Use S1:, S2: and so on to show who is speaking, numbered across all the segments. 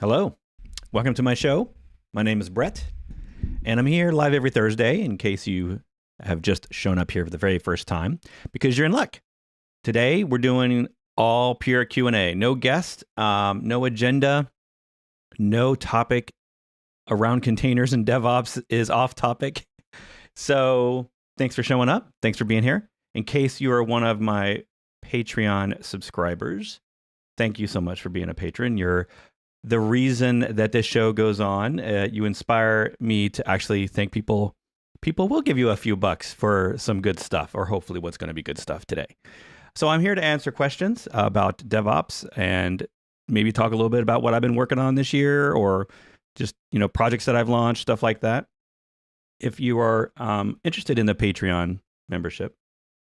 S1: Hello, welcome to my show. My name is Bret, and I'm here live every Thursday in case you have just shown up here for the very first time, because you're in luck. Today, we're doing all pure Q&A. No guest, no agenda, no topic around containers and DevOps is off topic. So thanks for showing up. Thanks for being here. In case you are one of my Patreon subscribers, thank you so much for being a patron. You're the reason that this show goes on. You inspire me to actually thank people. People will give you a few bucks for some good stuff, or hopefully what's going to be good stuff today. So I'm here to answer questions about DevOps and maybe talk a little bit about what I've been working on this year, or just, projects that I've launched, stuff like that. If you are interested in the Patreon membership,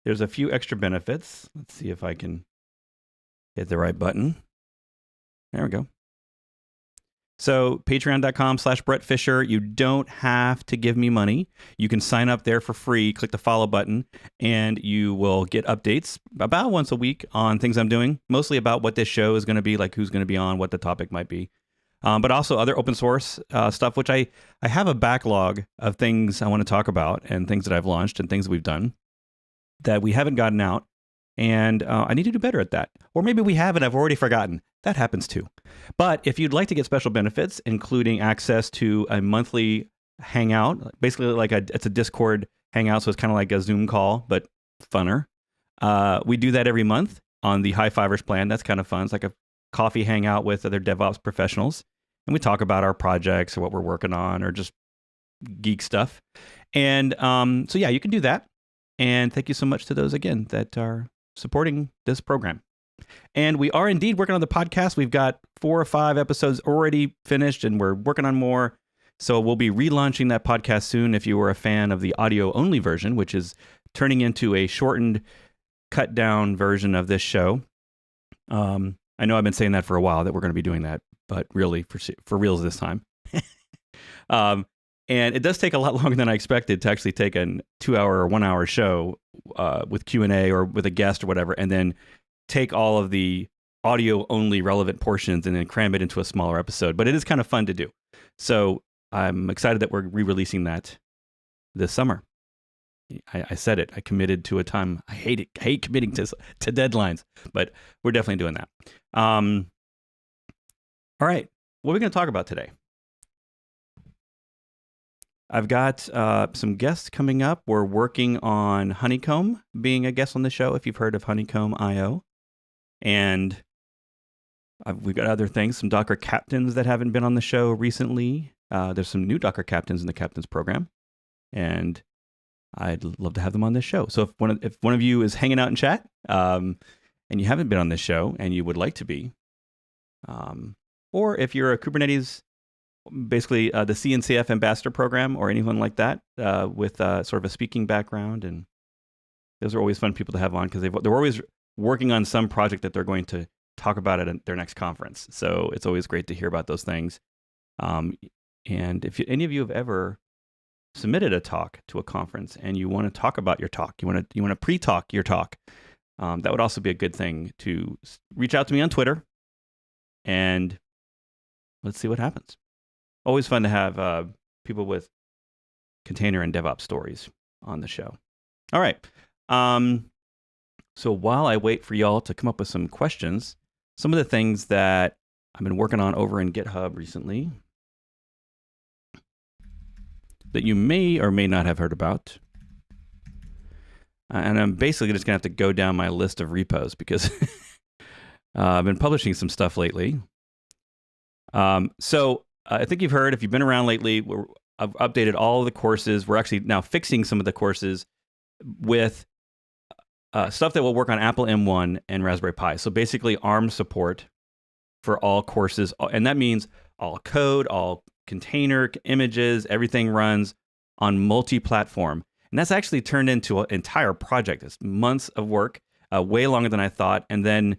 S1: there's a few extra benefits. Let's see if I can hit the right button. There we go. So patreon.com/Bret Fisher. You don't have to give me money. You can sign up there for free, click the follow button, and you will get updates about once a week on things I'm doing, mostly about what this show is going to be, like who's going to be on, what the topic might be. But also other open source stuff, which I have a backlog of things I want to talk about and things that I've launched and things we've done that we haven't gotten out. And I need to do better at that. Or maybe we have and I've already forgotten. That happens too. But if you'd like to get special benefits, including access to a monthly hangout, basically like it's a Discord hangout, so it's kind of like a Zoom call, but funner. We do that every month on the High Fivers plan. That's kind of fun. It's like a coffee hangout with other DevOps professionals. And we talk about our projects or what we're working on or just geek stuff. And so yeah, you can do that. And thank you so much to those, again, that are supporting this program. And we are indeed working on the podcast. We've got 4 or 5 episodes already finished, and we're working on more. So we'll be relaunching that podcast soon if you were a fan of the audio-only version, which is turning into a shortened, cut-down version of this show. I know I've been saying that for a while, that we're going to be doing that, but really, for reals this time. And it does take a lot longer than I expected to actually take a 2-hour or 1-hour show with Q&A or with a guest or whatever, and then take all of the audio-only relevant portions and then cram it into a smaller episode. But it is kind of fun to do. So I'm excited that we're re-releasing that this summer. I said it. I committed to a time. I hate it. I hate committing to deadlines, but we're definitely doing that. All right. What are we going to talk about today? I've got some guests coming up. We're working on Honeycomb being a guest on the show, if you've heard of Honeycomb.io. And we've got other things, some Docker captains that haven't been on the show recently. There's some new Docker captains in the captains program. And I'd love to have them on this show. So if one of you is hanging out in chat and you haven't been on this show and you would like to be, or if you're a Kubernetes, basically the CNCF ambassador program or anyone like that with sort of a speaking background, and those are always fun people to have on because they're always working on some project that they're going to talk about at their next conference. So it's always great to hear about those things. And if any of you have ever submitted a talk to a conference and you want to talk about your talk, you want to pre-talk your talk, that would also be a good thing to reach out to me on Twitter, and let's see what happens. Always fun to have people with container and DevOps stories on the show. All right. So while I wait for y'all to come up with some questions, some of the things that I've been working on over in GitHub recently that you may or may not have heard about. And I'm basically just going to have to go down my list of repos because I've been publishing some stuff lately. So I think you've heard, if you've been around lately, I've updated all of the courses. We're actually now fixing some of the courses with stuff that will work on Apple M1 and Raspberry Pi. So basically ARM support for all courses. And that means all code, all container images, everything runs on multi-platform. And that's actually turned into an entire project. It's months of work, way longer than I thought. And then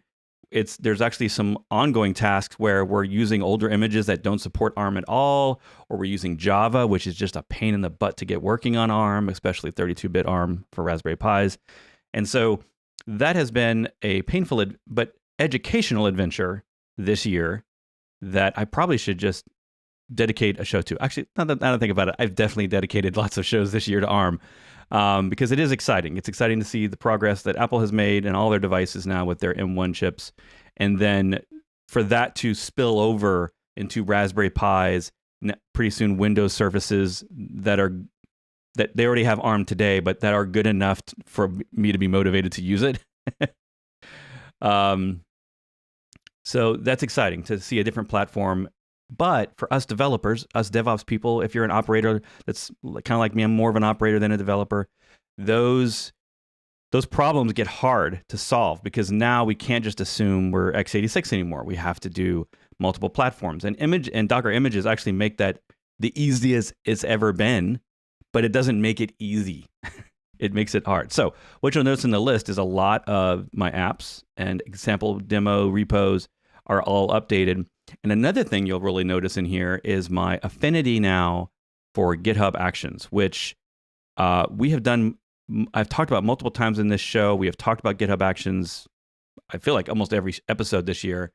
S1: there's actually some ongoing tasks where we're using older images that don't support ARM at all, or we're using Java, which is just a pain in the butt to get working on ARM, especially 32-bit ARM for Raspberry Pis. And so that has been a painful but educational adventure this year that I probably should just dedicate a show to. Actually, now that I think about it, I've definitely dedicated lots of shows this year to ARM because it is exciting. It's exciting to see the progress that Apple has made in all their devices now with their M1 chips. And then for that to spill over into Raspberry Pis, pretty soon Windows services that they already have ARM today, but that are good enough for me to be motivated to use it. So that's exciting to see a different platform. But for us developers, us DevOps people, if you're an operator that's kind of like me, I'm more of an operator than a developer, those problems get hard to solve because now we can't just assume we're x86 anymore. We have to do multiple platforms. And Docker images actually make that the easiest it's ever been, but it doesn't make it easy. It makes it hard. So what you'll notice in the list is a lot of my apps and example demo repos are all updated. And another thing you'll really notice in here is my affinity now for GitHub Actions, which we have done. I've talked about multiple times in this show. We have talked about GitHub Actions, I feel like almost every episode this year,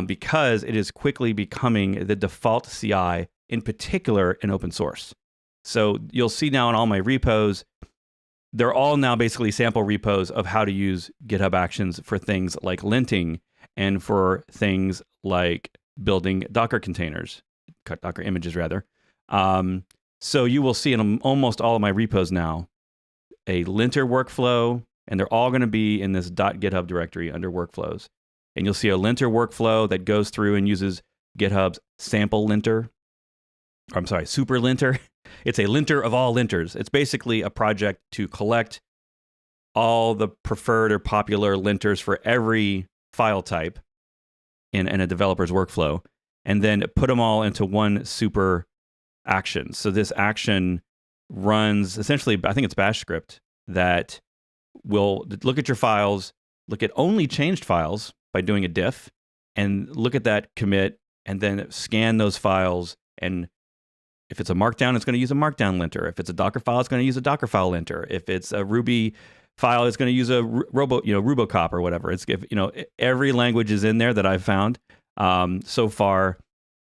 S1: because it is quickly becoming the default CI, in particular in open source. So you'll see now in all my repos, they're all now basically sample repos of how to use GitHub Actions for things like linting and for things like building Docker containers, Docker images rather. So you will see in almost all of my repos now a linter workflow, and they're all going to be in this .github directory under workflows. And you'll see a linter workflow that goes through and uses GitHub's sample linter. I'm sorry, super linter. It's a linter of all linters. It's basically a project to collect all the preferred or popular linters for every file type in a developer's workflow, and then put them all into one super action. So this action runs essentially, I think it's bash script that will look at your files, look at only changed files by doing a diff, and look at that commit, and then scan those files. And if it's a markdown, it's going to use a markdown linter. If it's a Docker file, it's going to use a Docker file linter. If it's a Ruby file, it's going to use a Robocop or whatever. It's, every language is in there that I've found so far.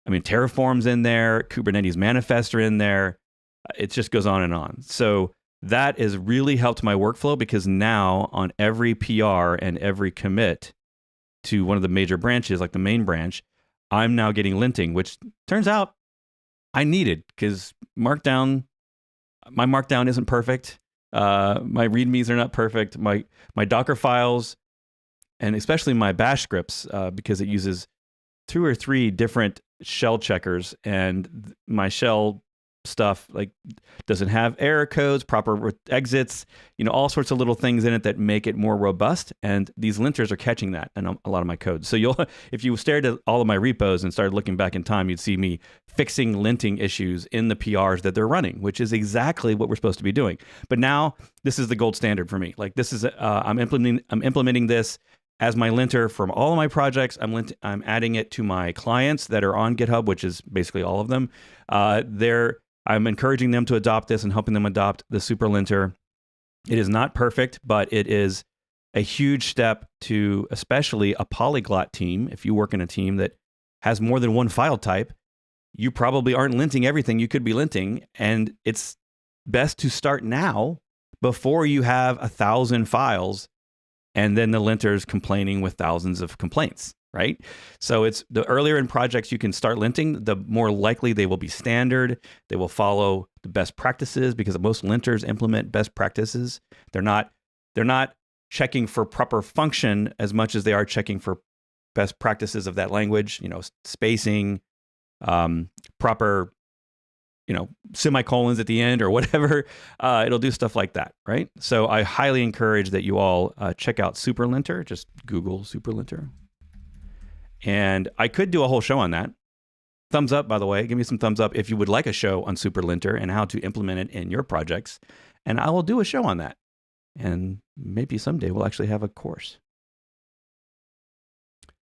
S1: I mean, Terraform's in there, Kubernetes manifests are in there. It just goes on and on. So that has really helped my workflow, because now on every PR and every commit to one of the major branches, like the main branch, I'm now getting linting, which turns out I needed, because my markdown isn't perfect. My readmes are not perfect. My Docker files, and especially my bash scripts, because it uses 2 or 3 different shell checkers, and my shell stuff doesn't have error codes, proper exits, all sorts of little things in it that make it more robust. And these linters are catching that in a lot of my code. So if you stared at all of my repos and started looking back in time, you'd see me fixing linting issues in the PRs that they're running, which is exactly what we're supposed to be doing. But now this is the gold standard for me. This is I'm implementing this as my linter from all of my projects. I'm adding it to my clients that are on GitHub, which is basically all of them. I'm encouraging them to adopt this and helping them adopt the super linter. It is not perfect, but it is a huge step to especially a polyglot team. If you work in a team that has more than one file type, you probably aren't linting everything you could be linting. And it's best to start now before you have 1,000 files and then the linter's complaining with thousands of complaints, right? So it's the earlier in projects you can start linting, the more likely they will be standard. They will follow the best practices, because most linters implement best practices. They're not checking for proper function as much as they are checking for best practices of that language, spacing, proper, semicolons at the end or whatever. It'll do stuff like that, right? So I highly encourage that you all check out Superlinter. Just Google Superlinter. And I could do a whole show on that. Thumbs up, by the way. Give me some thumbs up if you would like a show on Superlinter and how to implement it in your projects. And I will do a show on that. And maybe someday we'll actually have a course.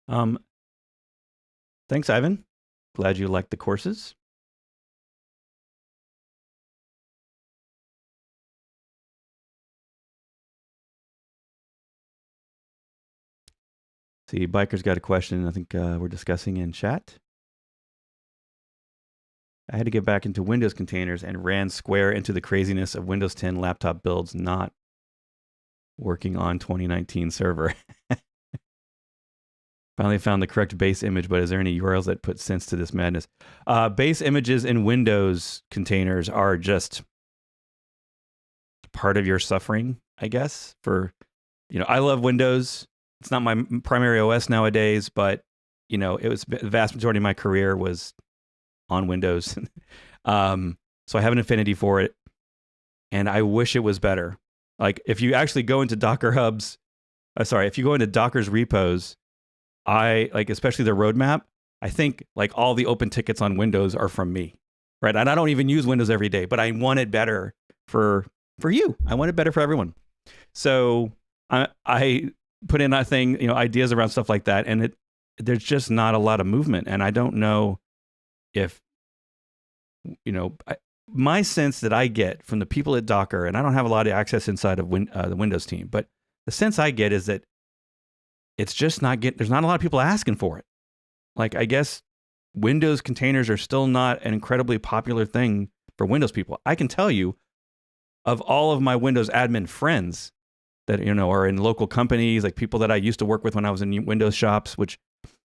S1: Thanks, Ivan. Glad you liked the courses. See, Biker's got a question I think we're discussing in chat. I had to get back into Windows containers and ran square into the craziness of Windows 10 laptop builds not working on 2019 server. Finally found the correct base image, but is there any URLs that put sense to this madness? Base images in Windows containers are just part of your suffering, I guess. I love Windows. It's not my primary OS nowadays, but it was the vast majority of my career was on Windows. So I have an affinity for it, and I wish it was better. If you actually go into if you go into Docker's repos, especially the roadmap, I think all the open tickets on Windows are from me, right? And I don't even use Windows every day, but I want it better for you. I want it better for everyone. So I put in that thing, ideas around stuff like that, and there's just not a lot of movement. And I don't know if, my sense that I get from the people at Docker, and I don't have a lot of access inside of the Windows team, but the sense I get is that it's just there's not a lot of people asking for it. Like, I guess Windows containers are still not an incredibly popular thing for Windows people. I can tell you, of all of my Windows admin friends that, are in local companies, like people that I used to work with when I was in Windows shops, which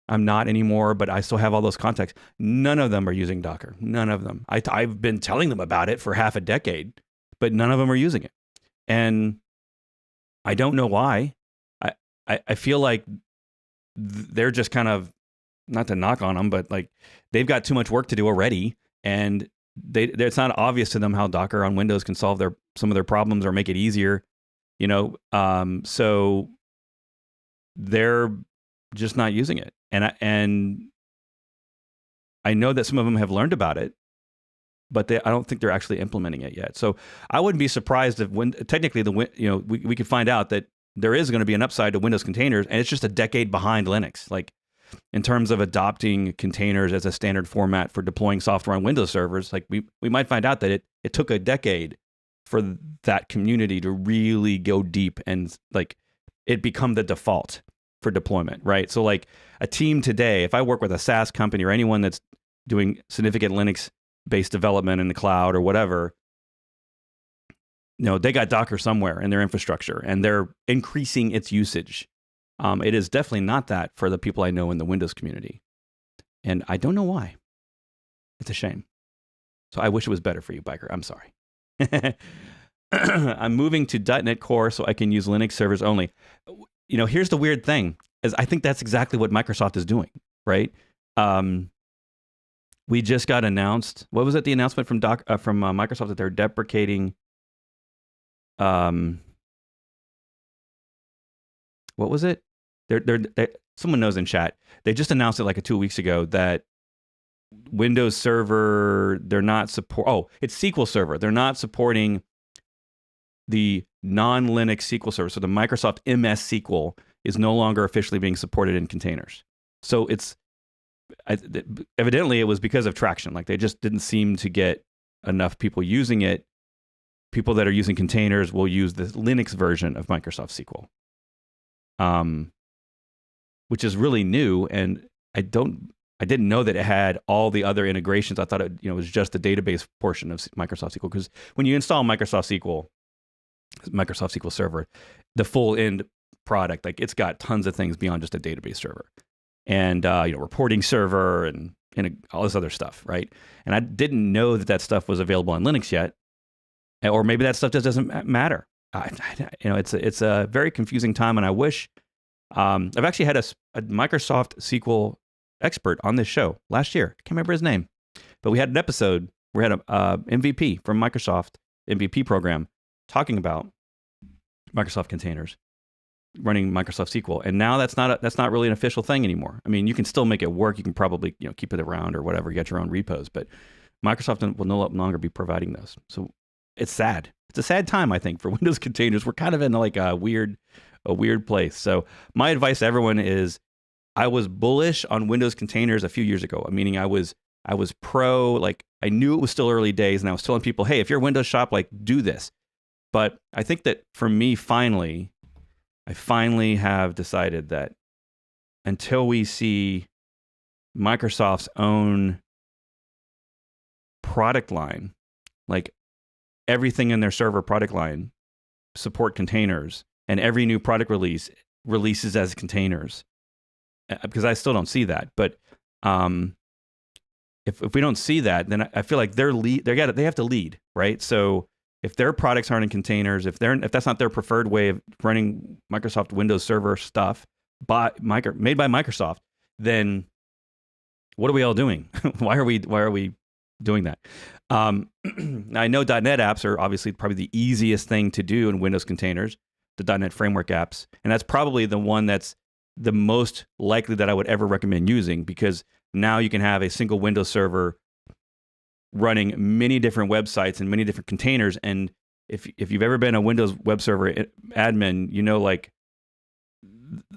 S1: I'm not anymore, but I still have all those contacts. None of them are using Docker. None of them. I've been telling them about it for half a decade, but none of them are using it. And I don't know why. I feel like they're just kind of, not to knock on them, but like they've got too much work to do already. And it's not obvious to them how Docker on Windows can solve some of their problems or make it easier, so they're just not using it. And I know that some of them have learned about it, but I don't think they're actually implementing it yet. So I wouldn't be surprised if technically we could find out that there is going to be an upside to Windows containers, and it's just a decade behind Linux. Like, in terms of adopting containers as a standard format for deploying software on Windows servers, like we might find out that it took a decade for that community to really go deep and like it become the default for deployment, right? So like a team today, if I work with a SaaS company or anyone that's doing significant Linux-based development in the cloud or whatever, they got Docker somewhere in their infrastructure and they're increasing its usage. It is definitely not that for the people I know in the Windows community. And I don't know why. It's a shame. So I wish it was better for you, Biker. I'm sorry. I'm moving to .NET Core so I can use Linux servers only. Here's the weird thing, is I think that's exactly what Microsoft is doing, right? We just got announced. What was it? The announcement from Microsoft that they're deprecating. What was it? Someone knows in chat. They just announced it like 2 weeks ago that Windows Server, they're not it's SQL Server. They're not supporting the non-Linux SQL Server. So the Microsoft MS SQL is no longer officially being supported in containers. So evidently it was because of traction. Like they just didn't seem to get enough people using it. People that are using containers will use the Linux version of Microsoft SQL. Which is really new, and I didn't know that it had all the other integrations. I thought it was just the database portion of Microsoft SQL, because when you install Microsoft SQL Server, the full end product, like it's got tons of things beyond just a database server, and reporting server and all this other stuff, right? And I didn't know that stuff was available on Linux yet, or maybe that stuff just doesn't matter. It's a very confusing time, and I wish. I've actually had a Microsoft SQL expert on this show last year. I can't remember his name, but we had an episode. We had a MVP from Microsoft MVP program talking about Microsoft containers running Microsoft SQL, and now that's not really an official thing anymore. I mean, you can still make it work. You can probably keep it around or whatever, get your own repos, but Microsoft will no longer be providing those. So it's sad. It's a sad time, I think, for Windows containers. We're kind of in like a weird place. So my advice to everyone is, I was bullish on Windows containers a few years ago. Meaning I was pro, like I knew it was still early days, and I was telling people, hey, if you're a Windows shop, like do this. But I think that for me, I finally have decided that until we see Microsoft's own product line, like everything in their server product line support containers, and every new product releases as containers, because I still don't see that. But if we don't see that, then I feel like they have to lead, right? So if their products aren't in containers, if that's not their preferred way of running Microsoft Windows Server stuff made by Microsoft, then what are we all doing? Why are we doing that? Now, I know .NET apps are obviously probably the easiest thing to do in Windows containers, the .NET Framework apps, and that's probably the one that's the most likely that I would ever recommend using, because now you can have a single Windows server running many different websites and many different containers. And if you've ever been a Windows web server admin, like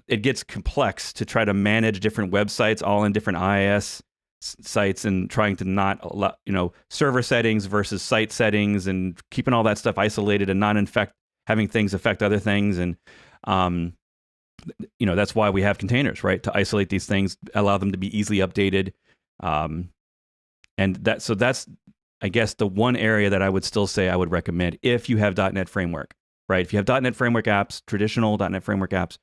S1: it gets complex to try to manage different websites all in different IIS sites and trying to not allow, server settings versus site settings and keeping all that stuff isolated and not having things affect other things. And, that's why we have containers, right? To isolate these things, allow them to be easily updated. So that's, I guess, the one area that I would still say I would recommend if you have .NET Framework, right? If you have .NET Framework apps, traditional .NET Framework apps,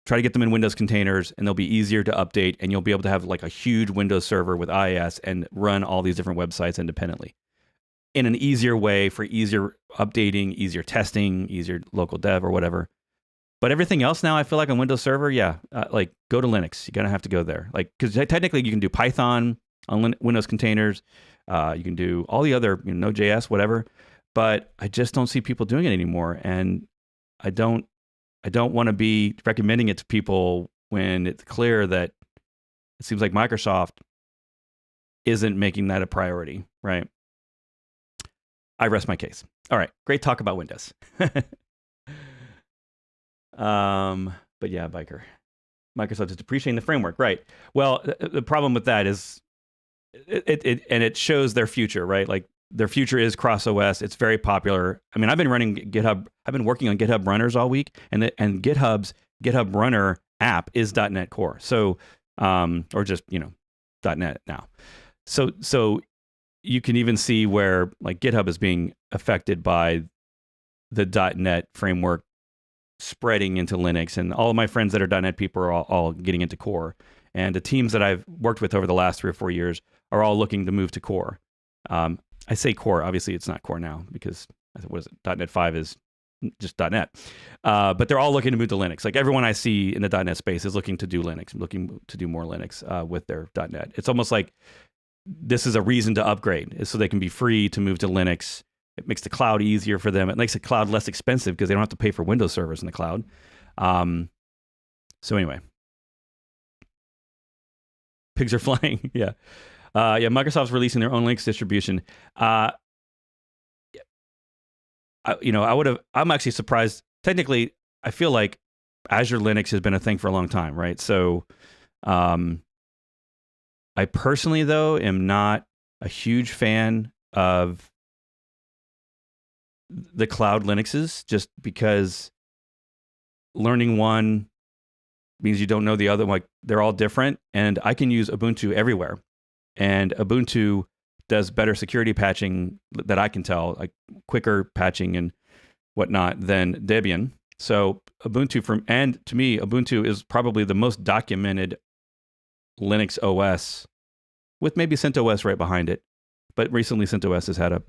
S1: try to get them in Windows containers, and they'll be easier to update, and you'll be able to have like a huge Windows server with IIS and run all these different websites independently in an easier way for easier updating, easier testing, easier local dev or whatever. But everything else now, I feel like on Windows Server, like go to Linux. You're going to have to go there. Like, because technically you can do Python on Windows containers. You can do all the other, Node.js, whatever. But I just don't see people doing it anymore. And I don't want to be recommending it to people when it's clear that it seems like Microsoft isn't making that a priority, right? I rest my case. All right, great talk about Windows. But yeah, Biker. Microsoft is depreciating the framework, right? Well, the problem with that is it shows their future, right? Like their future is cross OS. It's very popular. I mean, I've been running GitHub. I've been working on GitHub runners all week, and GitHub's GitHub runner app is .NET Core. So, or just .NET now. So you can even see where like GitHub is being affected by the .NET framework spreading into Linux, and all of my friends that are .NET people are all getting into Core. And the teams that I've worked with over the last 3 or 4 years are all looking to move to Core. I say Core, obviously it's not Core now because .NET 5 is just .NET. But they're all looking to move to Linux. Like everyone I see in the .NET space is looking to do Linux, looking to do more Linux with their .NET. It's almost like this is a reason to upgrade, so they can be free to move to Linux. It makes the cloud easier for them. It makes the cloud less expensive because they don't have to pay for Windows servers in the cloud. So anyway, pigs are flying. Yeah. Microsoft's releasing their own Linux distribution. I'm actually surprised. Technically, I feel like Azure Linux has been a thing for a long time, right? So, I personally, though, am not a huge fan of the cloud Linuxes, just because learning one means you don't know the other. Like they're all different, and I can use Ubuntu everywhere, and Ubuntu does better security patching that I can tell, like quicker patching and whatnot than Debian. So and to me, Ubuntu is probably the most documented Linux OS, with maybe CentOS right behind it. But recently, CentOS has had a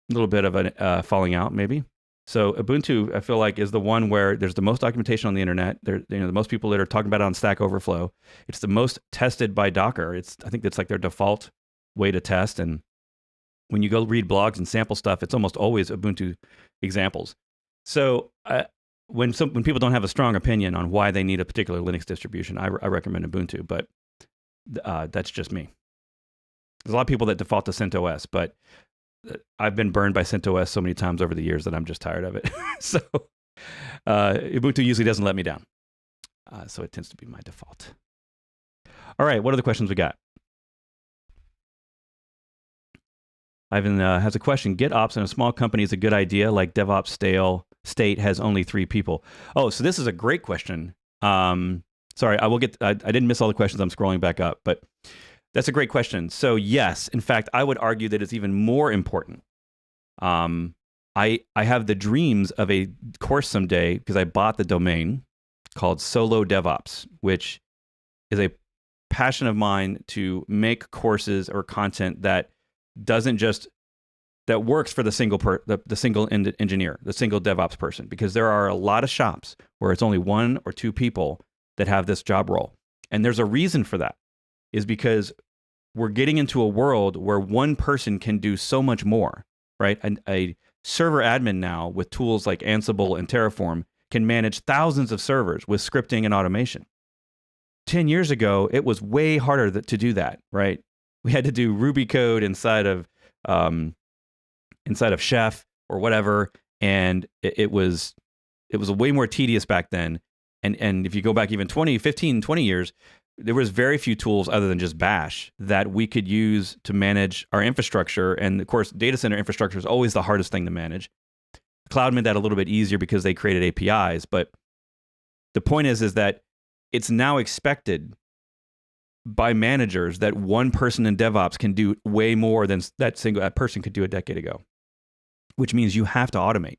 S1: little bit of a falling out, maybe. So Ubuntu, I feel like, is the one where there's the most documentation on the internet. The most people that are talking about it on Stack Overflow. It's the most tested by Docker. I think that's like their default way to test. And when you go read blogs and sample stuff, it's almost always Ubuntu examples. So when people don't have a strong opinion on why they need a particular Linux distribution, I recommend Ubuntu. But that's just me. There's a lot of people that default to CentOS, but I've been burned by CentOS so many times over the years that I'm just tired of it. So Ubuntu usually doesn't let me down. So it tends to be my default. All right, what are the questions we got? Ivan has a question. GitOps in a small company is a good idea, like DevOps state has only 3 people. Oh, so this is a great question. Sorry, I didn't miss all the questions. I'm scrolling back up, but that's a great question. So yes, in fact, I would argue that it's even more important. I have the dreams of a course someday because I bought the domain called Solo DevOps, which is a passion of mine to make courses or content that works for the single engineer, the single DevOps person, because there are a lot of shops where it's only 1 or 2 people that have this job role. And there's a reason for that, is because we're getting into a world where one person can do so much more, right? A server admin now with tools like Ansible and Terraform can manage thousands of servers with scripting and automation. 10 years ago, it was way harder to do that, right? We had to do Ruby code inside of Chef or whatever, and it was way more tedious back then. And if you go back even 20 years, there was very few tools other than just Bash that we could use to manage our infrastructure. And of course, data center infrastructure is always the hardest thing to manage. Cloud made that a little bit easier because they created APIs. But the point is that it's now expected by managers that one person in DevOps can do way more than that person could do a decade ago, which means you have to automate.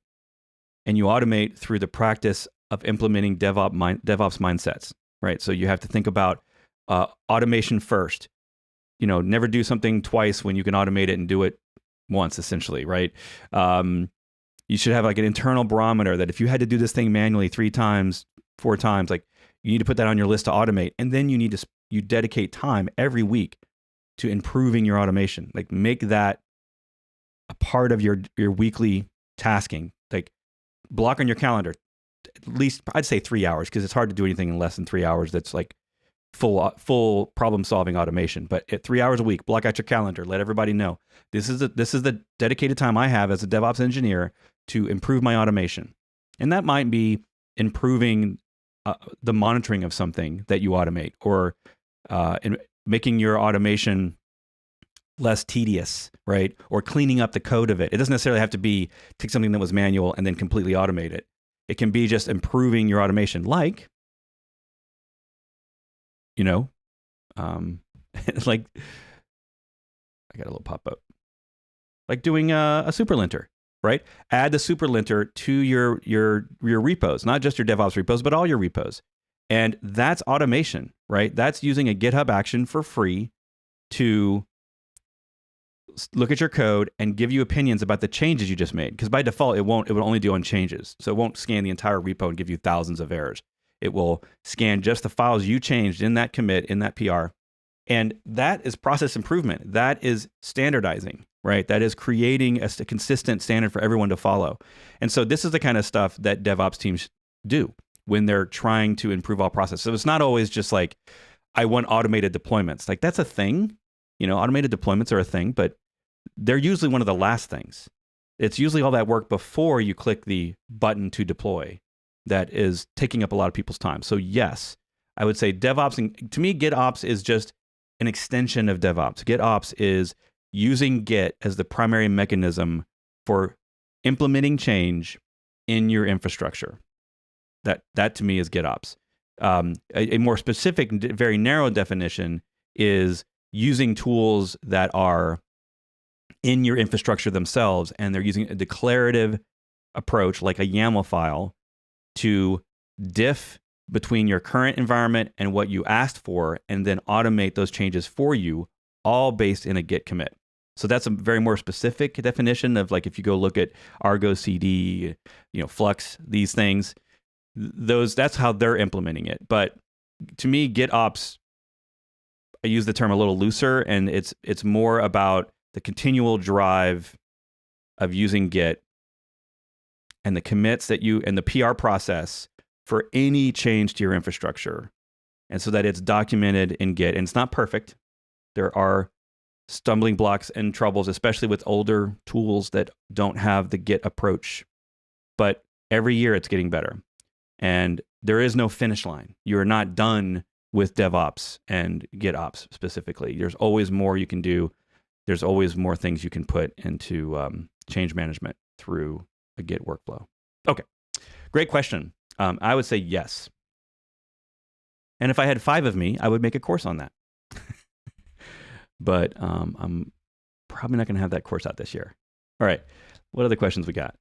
S1: And you automate through the practice of implementing DevOps mindsets, right? So you have to think about automation first. Never do something twice when you can automate it and do it once, essentially, right? You should have like an internal barometer that if you had to do this thing manually 3 times, 4 times, like you need to put that on your list to automate. And then you dedicate time every week to improving your automation. Like make that a part of your weekly tasking. Like block on your calendar, at least I'd say 3 hours, because it's hard to do anything in less than 3 hours that's like full problem solving automation. But at 3 hours a week, block out your calendar, let everybody know this is the dedicated time I have as a DevOps engineer to improve my automation. And that might be improving the monitoring of something that you automate, or in making your automation less tedious, right? Or cleaning up the code of it. It doesn't necessarily have to be take something that was manual and then completely automate it. It can be just improving your automation, like, like I got a little pop-up, like doing a super linter, right? Add the super linter to your repos, not just your DevOps repos, but all your repos. And that's automation, right? That's using a GitHub action for free to look at your code and give you opinions about the changes you just made. Because by default, it will only do on changes. So it won't scan the entire repo and give you thousands of errors. It will scan just the files you changed in that commit, in that PR. And that is process improvement. That is standardizing, right? That is creating a consistent standard for everyone to follow. And so this is the kind of stuff that DevOps teams do when they're trying to improve all processes. So it's not always just like, I want automated deployments. Like that's a thing. Automated deployments are a thing, but they're usually one of the last things. It's usually all that work before you click the button to deploy that is taking up a lot of people's time. So yes, I would say DevOps, and to me, GitOps is just an extension of DevOps. GitOps is using Git as the primary mechanism for implementing change in your infrastructure. That to me is GitOps. A more specific, very narrow definition is using tools that are in your infrastructure themselves, and they're using a declarative approach like a YAML file to diff between your current environment and what you asked for, and then automate those changes for you, all based in a Git commit. So that's a very more specific definition of, like, if you go look at Argo CD, Flux, these things, that's how they're implementing it. But to me, GitOps, I use the term a little looser, and it's more about the continual drive of using Git and the commits and the PR process for any change to your infrastructure. And so that it's documented in Git. And it's not perfect. There are stumbling blocks and troubles, especially with older tools that don't have the Git approach. But every year it's getting better. And there is no finish line. You're not done with DevOps and GitOps specifically. There's always more you can do. There's always more things you can put into change management through a Git workflow. Okay, great question. I would say yes. And if I had 5 of me, I would make a course on that. But I'm probably not going to have that course out this year. All right, what other questions we got?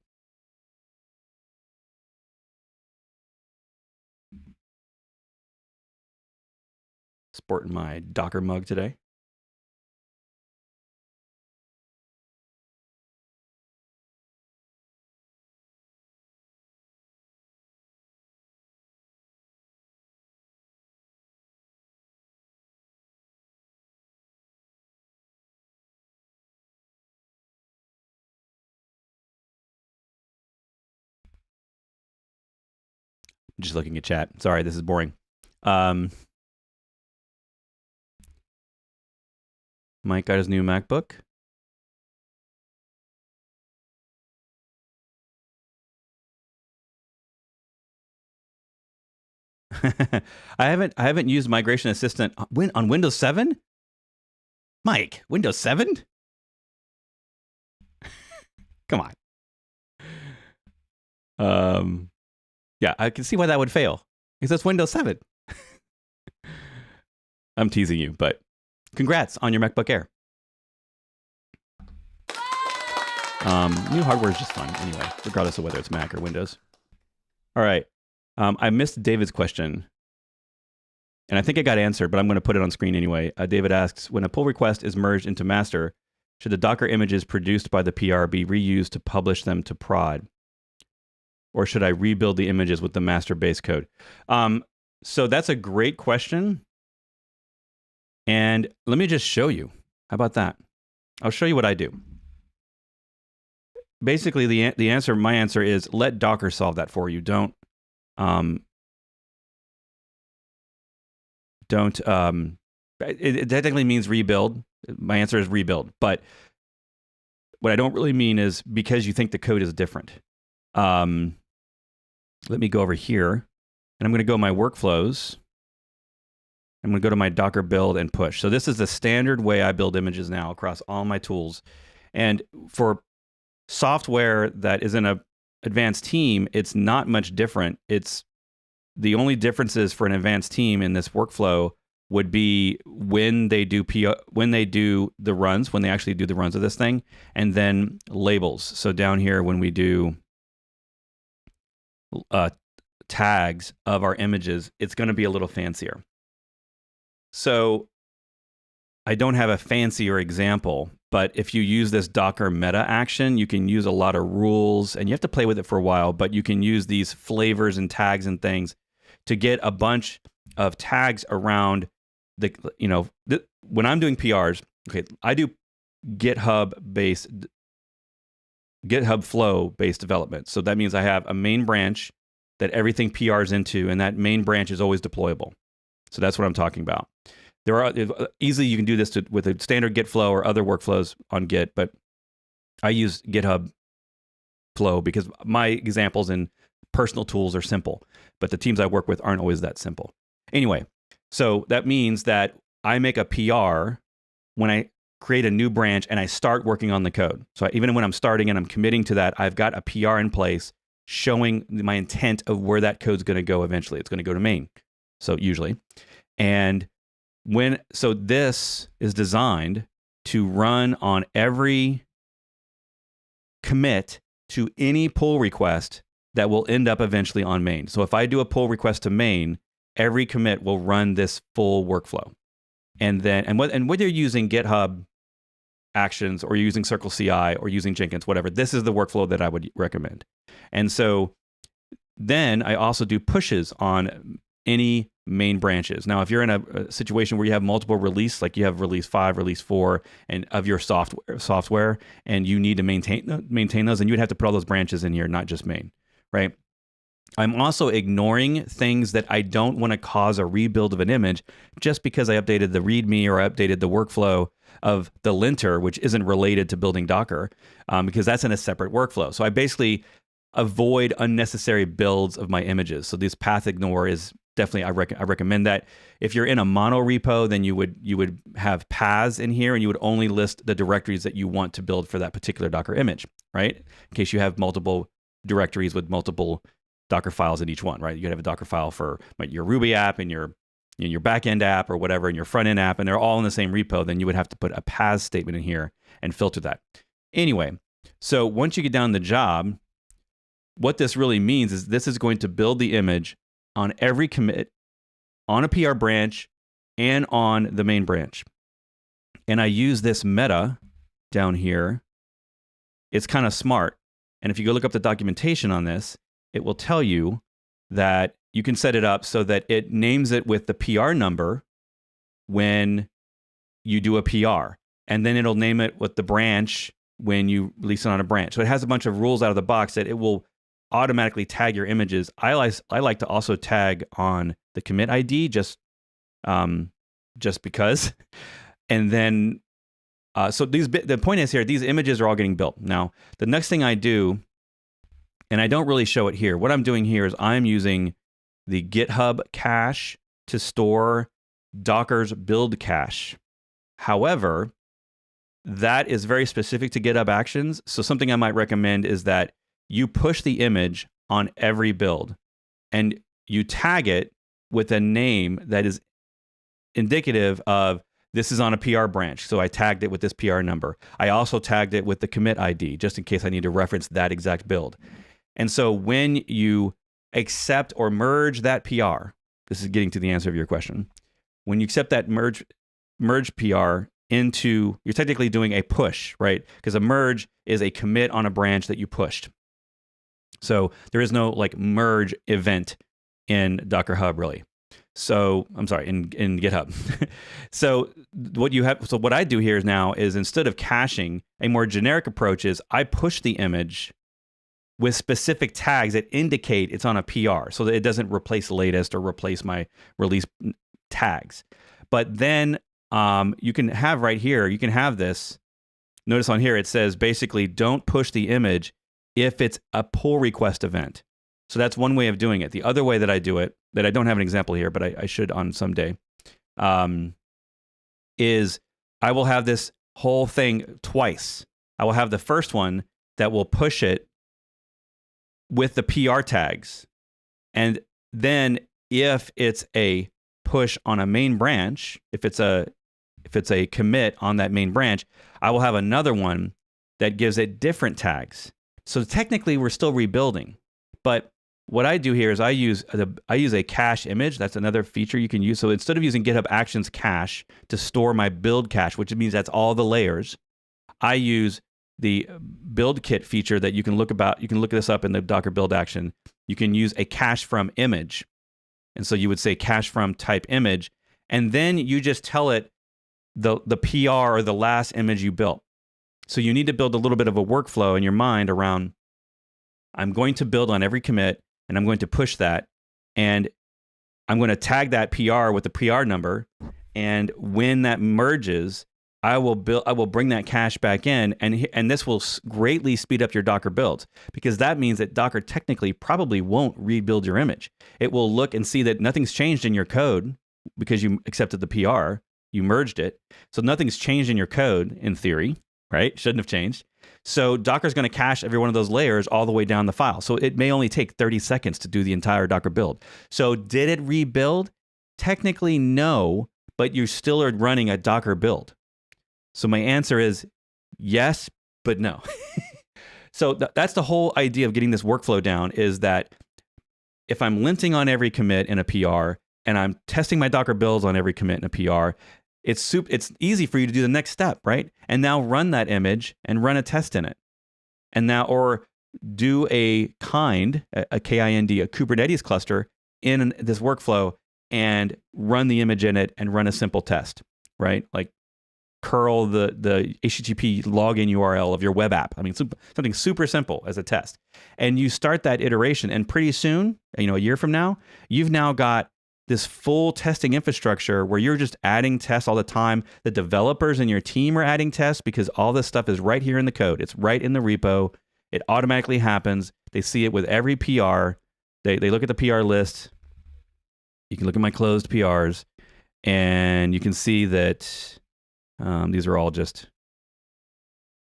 S1: Sporting my Docker mug today. Just looking at chat. Sorry, this is boring. Mike got his new MacBook. I haven't used Migration Assistant on Windows 7. Mike, Windows 7? Come on. Yeah, I can see why that would fail because it's Windows 7. I'm teasing you, but congrats on your MacBook Air. New hardware is just fun anyway, regardless of whether it's Mac or Windows. All right. I missed David's question, and I think it got answered, but I'm going to put it on screen anyway. David asks, when a pull request is merged into master, should the Docker images produced by the PR be reused to publish them to prod? Or should I rebuild the images with the master base code? So that's a great question. And let me just show you. How about that? I'll show you what I do. Basically, my answer is let Docker solve that for you. It technically means rebuild. My answer is rebuild. But what I don't really mean is because you think the code is different. Let me go over here, and I'm going to go my workflows. I'm going to go to my Docker build and push. So this is the standard way I build images now across all my tools. And for software that is in an advanced team, it's not much different. It's the only differences for an advanced team in this workflow would be when they do the runs, when they actually do the runs of this thing, and then labels. So down here, when we do tags of our images, it's going to be a little fancier. So I don't have a fancier example, but if you use this Docker meta action, you can use a lot of rules, and you have to play with it for a while, but you can use these flavors and tags and things to get a bunch of tags around when I'm doing PRs, okay, I do GitHub flow based development. So that means I have a main branch that everything PRs into, and that main branch is always deployable. So that's what I'm talking about. Easily you can do this with a standard Git flow or other workflows on Git, but I use GitHub flow because my examples in personal tools are simple, but the teams I work with aren't always that simple. Anyway, so that means that I make a PR when I create a new branch and I start working on the code. So even when I'm starting and I'm committing to that, I've got a PR in place showing my intent of where that code's going to go eventually. It's going to go to main, so usually. And so this is designed to run on every commit to any pull request that will end up eventually on main. So if I do a pull request to main, every commit will run this full workflow. And whether you're using GitHub Actions or you're using Circle CI or using Jenkins, whatever, this is the workflow that I would recommend. And so then I also do pushes on any main branches. Now, if you're in a situation where you have multiple release, like you have release 5, release 4, and of your software, and you need to maintain those, and you'd have to put all those branches in here, not just main, right? I'm also ignoring things that I don't want to cause a rebuild of an image just because I updated the README or I updated the workflow of the linter, which isn't related to building Docker, because that's in a separate workflow. So I basically avoid unnecessary builds of my images. So this path ignore is definitely, I recommend that. If you're in a mono repo, then you would have paths in here, and you would only list the directories that you want to build for that particular Docker image, right? In case you have multiple directories with multiple Docker files in each one, right? You could have a Docker file for your Ruby app and your backend app or whatever, and your front end app, and they're all in the same repo. Then you would have to put a paths statement in here and filter that. Anyway, so once you get down the job, what this really means is this is going to build the image on every commit, on a PR branch, and on the main branch. And I use this meta down here. It's kind of smart. And if you go look up the documentation on this, it will tell you that you can set it up so that it names it with the PR number when you do a PR. And then it'll name it with the branch when you release it on a branch. So it has a bunch of rules out of the box that it will automatically tag your images. I like to also tag on the commit ID just because. And then, so the point is here, these images are all getting built. Now, the next thing I do, and I don't really show it here, what I'm doing here is I'm using the GitHub cache to store Docker's build cache. However, that is very specific to GitHub Actions. So something I might recommend is that you push the image on every build and you tag it with a name that is indicative of this is on a PR branch. So I tagged it with this PR number. I also tagged it with the commit ID just in case I need to reference that exact build. And so when you accept or merge that PR, this is getting to the answer of your question. When you accept that merge PR into, you're technically doing a push, right? Because a merge is a commit on a branch that you pushed. So there is no like merge event in Docker Hub really. So I'm sorry, in GitHub. So what I do here now is instead of caching, a more generic approach is I push the image with specific tags that indicate it's on a PR so that it doesn't replace latest or replace my release tags. But then you can have right here, you can have this. Notice on here it says basically don't push the image if it's a pull request event. So that's one way of doing it. The other way that I do it, that I don't have an example here, but I should on some day, is I will have this whole thing twice. I will have the first one that will push it with the PR tags. And then if it's a push on a main branch, if it's a commit on that main branch, I will have another one that gives it different tags. So technically we're still rebuilding. But what I do here is I use a cache image. That's another feature you can use. So instead of using GitHub Actions cache to store my build cache, which means that's all the layers, I use the build kit feature that you can look this up in the Docker build action. You can use a cache from image. And so you would say cache from type image, and then you just tell it the PR or the last image you built. So you need to build a little bit of a workflow in your mind around, I'm going to build on every commit and I'm going to push that, and I'm going to tag that PR with the PR number, and when that merges, I will bring that cache back in, and this will greatly speed up your Docker builds, because that means that Docker technically probably won't rebuild your image. It will look and see that nothing's changed in your code because you accepted the PR, you merged it. So nothing's changed in your code in theory, right? Shouldn't have changed. So Docker's going to cache every one of those layers all the way down the file. So it may only take 30 seconds to do the entire Docker build. So did it rebuild? Technically, no, but you still are running a Docker build. So my answer is yes, but no. So that's the whole idea of getting this workflow down, is that if I'm linting on every commit in a PR and I'm testing my Docker builds on every commit in a PR, it's easy for you to do the next step, right? And now run that image and run a test in it. And now, or do a KIND, a K-I-N-D, a Kubernetes cluster in this workflow and run the image in it and run a simple test, right? Like curl the HTTP login URL of your web app. I mean, something super simple as a test. And you start that iteration, and pretty soon, a year from now, you've now got this full testing infrastructure where you're just adding tests all the time. The developers in your team are adding tests because all this stuff is right here in the code. It's right in the repo. It automatically happens. They see it with every PR. They look at the PR list. You can look at my closed PRs, and you can see that these are all just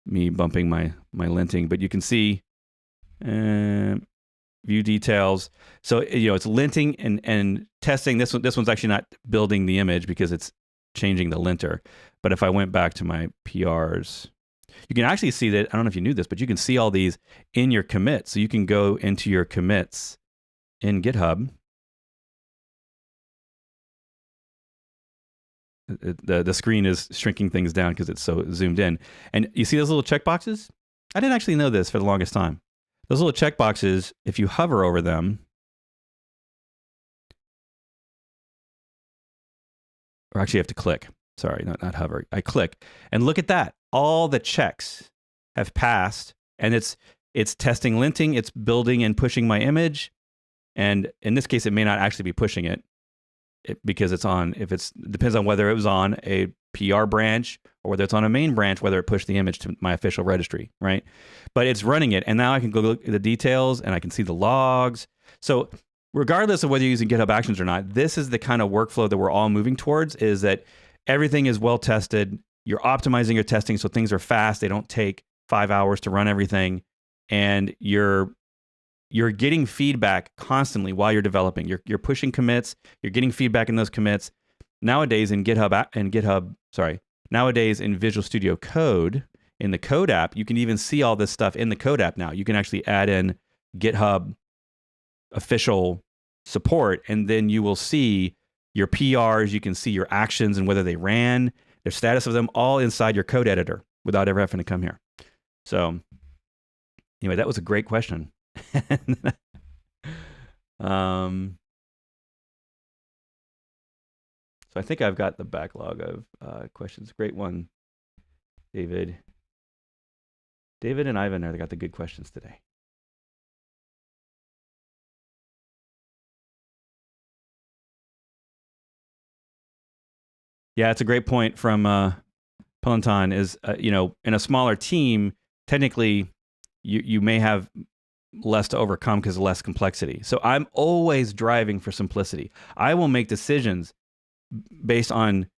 S1: me bumping my linting, but you can see view details. So it's linting and testing. This one's actually not building the image because it's changing the linter. But if I went back to my PRs, you can actually see that. I don't know if you knew this, but you can see all these in your commits. So you can go into your commits in GitHub. The screen is shrinking things down because it's so zoomed in. And you see those little checkboxes? I didn't actually know this for the longest time. Those little checkboxes, if you hover over them, or actually you have to click. Sorry, not hover. I click. And look at that. All the checks have passed, and it's testing linting, it's building and pushing my image. And in this case, it may not actually be pushing it. Because it's on, depends on whether it was on a PR branch or whether it's on a main branch, whether it pushed the image to my official registry, right? But it's running it, and now I can go look at the details and I can see the logs. So regardless of whether you're using GitHub Actions or not, this is the kind of workflow that we're all moving towards, is that everything is well tested. You're optimizing your testing so things are fast. They don't take 5 hours to run everything. And you're getting feedback constantly while you're developing. You're pushing commits. You're getting feedback in those commits. Nowadays in nowadays in Visual Studio Code, in the Code app, you can even see all this stuff in the Code app now. You can actually add in GitHub official support, and then you will see your PRs. You can see your actions and whether they ran, the status of them, all inside your code editor without ever having to come here. So anyway, that was a great question. So I think I've got the backlog of questions. Great one, David. David and Ivan are got the good questions today. Yeah, it's a great point from Peloton. Is in a smaller team, technically, you may have less to overcome because of less complexity. So I'm always driving for simplicity. I will make decisions based on,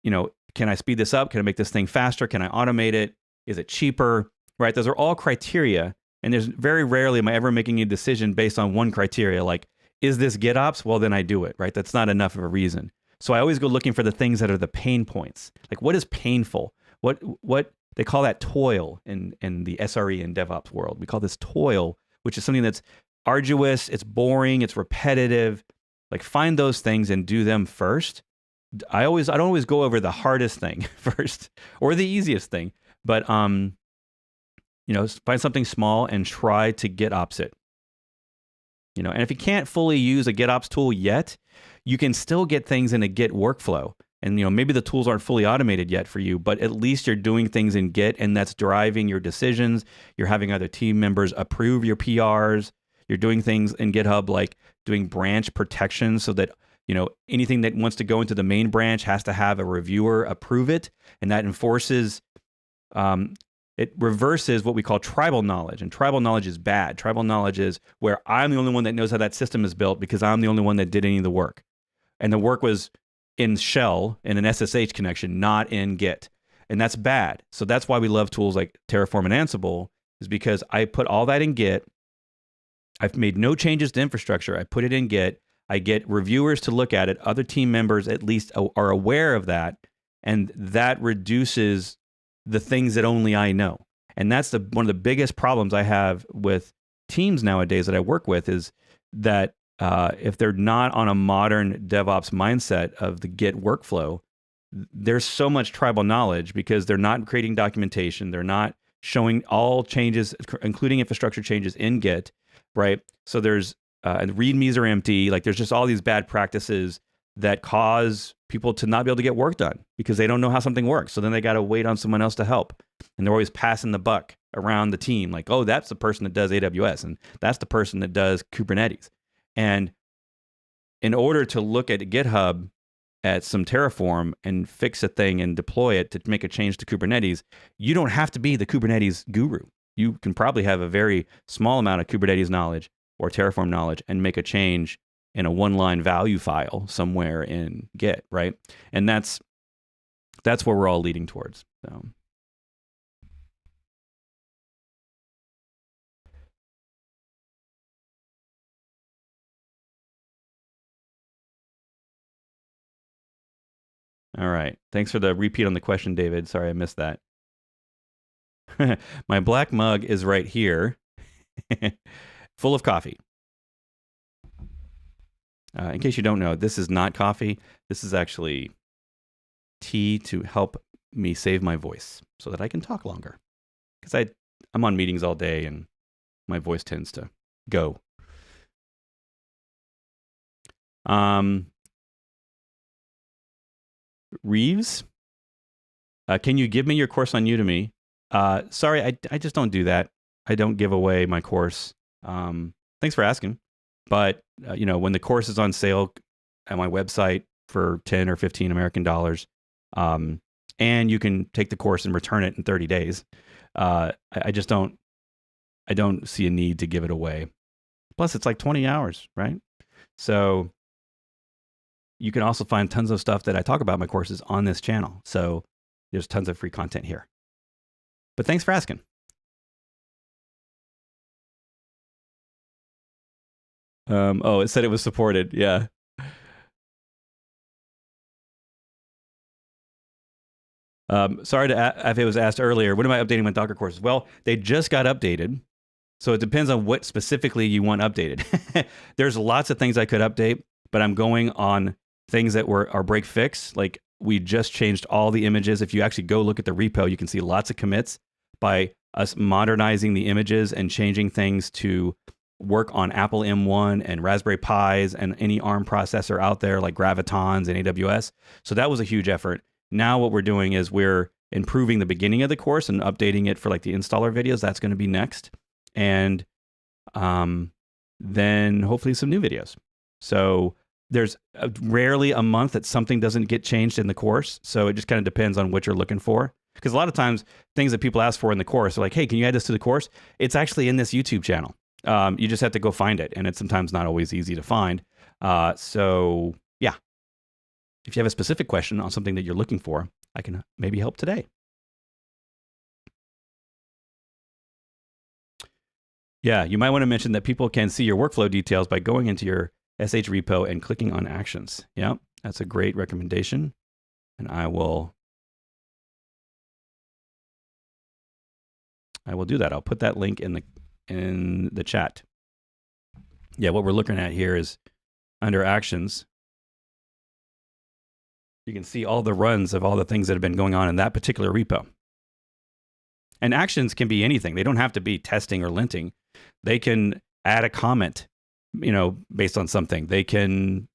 S1: can I speed this up? Can I make this thing faster? Can I automate it? Is it cheaper? Right? Those are all criteria. And there's very rarely am I ever making a decision based on one criteria. Like, is this GitOps? Well, then I do it, right? That's not enough of a reason. So I always go looking for the things that are the pain points. Like, what is painful? What they call that toil in the SRE and DevOps world. We call this toil, which is something that's arduous, it's boring, it's repetitive. Like, find those things and do them first. I don't always go over the hardest thing first or the easiest thing, but find something small and try to GitOps it. And if you can't fully use a GitOps tool yet, you can still get things in a Git workflow. And maybe the tools aren't fully automated yet for you, but at least you're doing things in Git, and that's driving your decisions. You're having other team members approve your PRs. You're doing things in GitHub like doing branch protection so that anything that wants to go into the main branch has to have a reviewer approve it, and that enforces. It reverses what we call tribal knowledge, and tribal knowledge is bad. Tribal knowledge is where I'm the only one that knows how that system is built because I'm the only one that did any of the work, and the work was in shell in an SSH connection, not in Git, and that's bad. So that's why we love tools like Terraform and Ansible, is because I put all that in Git. I've made no changes to infrastructure. I put it in Git. I get reviewers to look at it. Other team members at least are aware of that, and that reduces the things that only I know. And that's one of the biggest problems I have with teams nowadays that I work with, is that if they're not on a modern DevOps mindset of the Git workflow, there's so much tribal knowledge because they're not creating documentation. They're not showing all changes, including infrastructure changes in Git, right? So there's and readmes are empty. Like, there's just all these bad practices that cause people to not be able to get work done because they don't know how something works. So then they got to wait on someone else to help. And they're always passing the buck around the team. Like, oh, that's the person that does AWS, and that's the person that does Kubernetes. And in order to look at GitHub at some Terraform and fix a thing and deploy it to make a change to Kubernetes, you don't have to be the Kubernetes guru. You can probably have a very small amount of Kubernetes knowledge or Terraform knowledge and make a change in a one-line value file somewhere in Git, right? And that's where we're all leading towards. So. All right. Thanks for the repeat on the question, David. Sorry, I missed that. My black mug is right here, full of coffee. In case you don't know, this is not coffee. This is actually tea to help me save my voice so that I can talk longer. Because I'm on meetings all day and my voice tends to go. Reeves, can you give me your course on Udemy? Sorry, I just don't do that. I don't give away my course. Thanks for asking. But, when the course is on sale at my website for 10 or 15 American dollars, and you can take the course and return it in 30 days, I don't see a need to give it away. Plus, it's like 20 hours, right? So you can also find tons of stuff that I talk about in my courses on this channel. So there's tons of free content here. But thanks for asking. Oh, it said it was supported. Yeah. Sorry if it was asked earlier, when am I updating my Docker courses? Well, they just got updated. So it depends on what specifically you want updated. There's lots of things I could update, but I'm going on things that are break fix. Like we just changed all the images. If you actually go look at the repo, you can see lots of commits by us modernizing the images and changing things to work on Apple M1 and Raspberry Pis and any ARM processor out there like Gravitons and AWS. So that was a huge effort. Now what we're doing is we're improving the beginning of the course and updating it for like the installer videos. That's going to be next. And then hopefully some new videos. So there's rarely a month that something doesn't get changed in the course. So it just kind of depends on what you're looking for. Because a lot of times things that people ask for in the course are like, hey, can you add this to the course? It's actually in this YouTube channel. You just have to go find it. And it's sometimes not always easy to find. So yeah, if you have a specific question on something that you're looking for, I can maybe help today. Yeah, you might want to mention that people can see your workflow details by going into your SH repo and clicking on actions. Yeah, that's a great recommendation. And I will do that. I'll put that link in the chat. Yeah, what we're looking at here is under actions. You can see all the runs of all the things that have been going on in that particular repo. And actions can be anything. They don't have to be testing or linting. They can add a comment, based on something. They can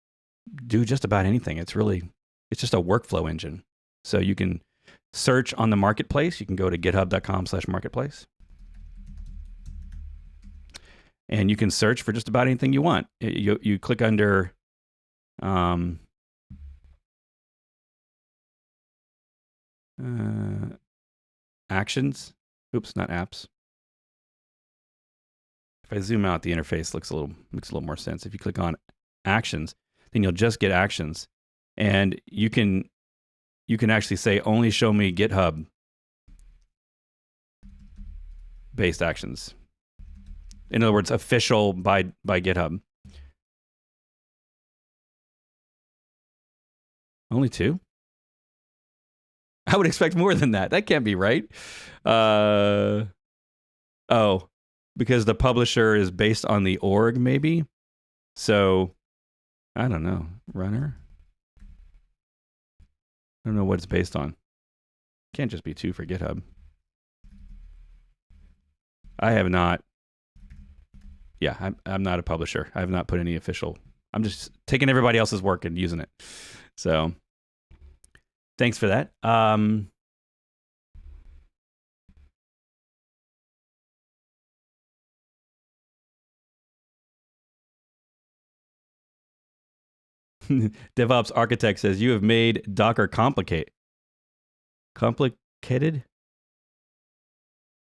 S1: do just about anything. It's just a workflow engine. So you can search on the marketplace. You can go to github.com/marketplace. And you can search for just about anything you want. You click under actions. Oops, not apps. If I zoom out, the interface makes a little more sense. If you click on actions, then you'll just get actions. And you can actually say, only show me GitHub based actions. In other words, official by GitHub. Only 2? I would expect more than that. That can't be right. Oh, because the publisher is based on the org, maybe? So, I don't know. Runner? I don't know what it's based on. Can't just be 2 for GitHub. I have not. Yeah, I'm not a publisher. I have not put any official. I'm just taking everybody else's work and using it. So, thanks for that. DevOps Architect says, you have made Docker complicated?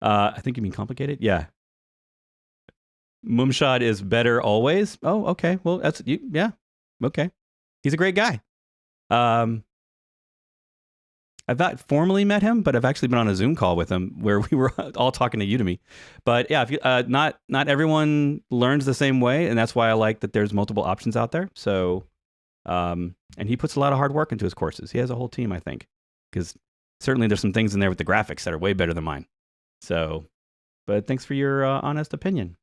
S1: I think you mean complicated? Yeah. Mumshad is better always? Oh, okay. Well, that's you. Yeah. Okay. He's a great guy. I've not formally met him, but I've actually been on a Zoom call with him where we were all talking to Udemy. But yeah, if you, not everyone learns the same way, and that's why I like that there's multiple options out there. So, and he puts a lot of hard work into his courses. He has a whole team, I think, because certainly there's some things in there with the graphics that are way better than mine. So, but thanks for your honest opinion.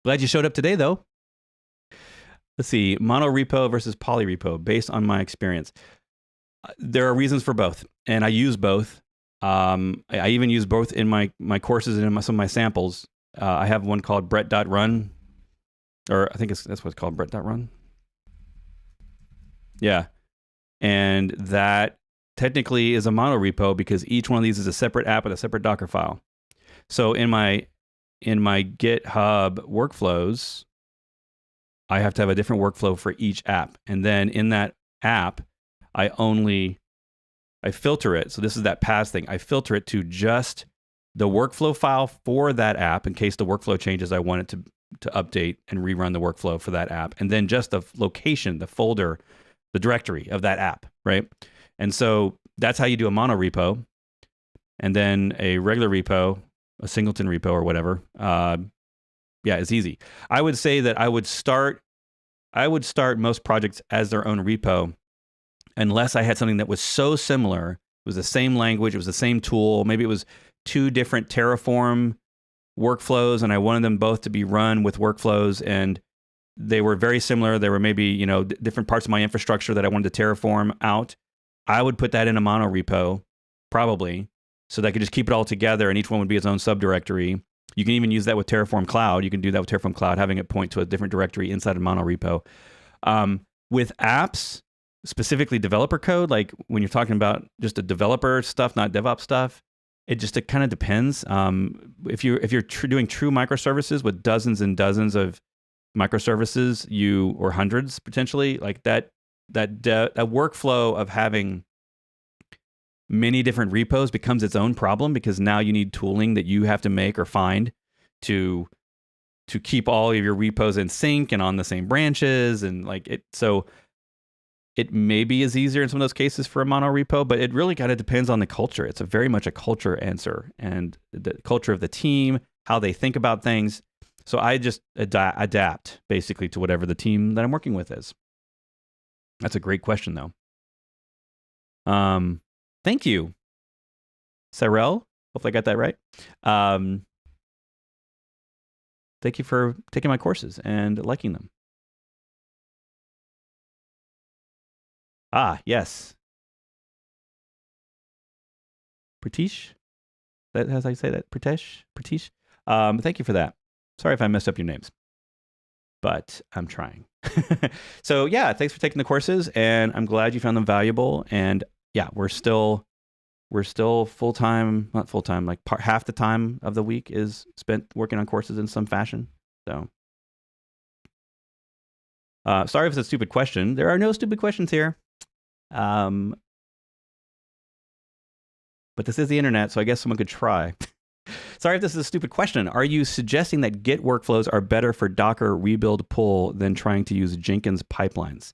S1: Glad you showed up today, though. Let's see, monorepo versus polyrepo, based on my experience. There are reasons for both, and I use both. I even use both in my courses and in some of my samples. I have one called Bret.run, or I think that's what it's called, Bret.run. Yeah, and that technically is a monorepo because each one of these is a separate app with a separate Docker file. So in my GitHub workflows, I have to have a different workflow for each app. And then in that app, I filter it. So this is that pass thing. I filter it to just the workflow file for that app in case the workflow changes. I want it to update and rerun the workflow for that app, and then just the location, the folder, the directory of that app, right? And so that's how you do a mono repo, and then a regular repo, a singleton repo or whatever. Yeah, it's easy. I would say that I would start most projects as their own repo, unless I had something that was so similar. It was the same language, it was the same tool. Maybe it was 2 different Terraform workflows, and I wanted them both to be run with workflows, and they were very similar. There were maybe, different parts of my infrastructure that I wanted to Terraform out. I would put that in a mono repo, probably, so that I could just keep it all together, and each one would be its own subdirectory. You can even use that with Terraform Cloud. You can do that with Terraform Cloud, having it point to a different directory inside a mono repo. With apps, specifically developer code, like when you're talking about just the developer stuff, not DevOps stuff, it kind of depends. If you're doing true microservices with dozens and dozens of microservices, or hundreds potentially, like that workflow of having many different repos becomes its own problem, because now you need tooling that you have to make or find to keep all of your repos in sync and on the same branches, and like it. So it maybe is easier in some of those cases for a mono repo, but it really kind of depends on the culture. It's very much a culture answer, and the culture of the team, how they think about things. So I just adapt basically to whatever the team that I'm working with is. That's a great question, though. Thank you, Cyril. Hopefully I got that right. Thank you for taking my courses and liking them. Yes. Pratish? That how I say that? Pratish? Thank you for that. Sorry if I messed up your names, but I'm trying. So yeah, thanks for taking the courses, and I'm glad you found them valuable. And yeah, we're still full-time, not full-time, like half the time of the week is spent working on courses in some fashion. So sorry if it's a stupid question. There are no stupid questions here. But this is the internet, so I guess someone could try. Sorry if this is a stupid question. Are you suggesting that Git workflows are better for Docker rebuild pull than trying to use Jenkins pipelines?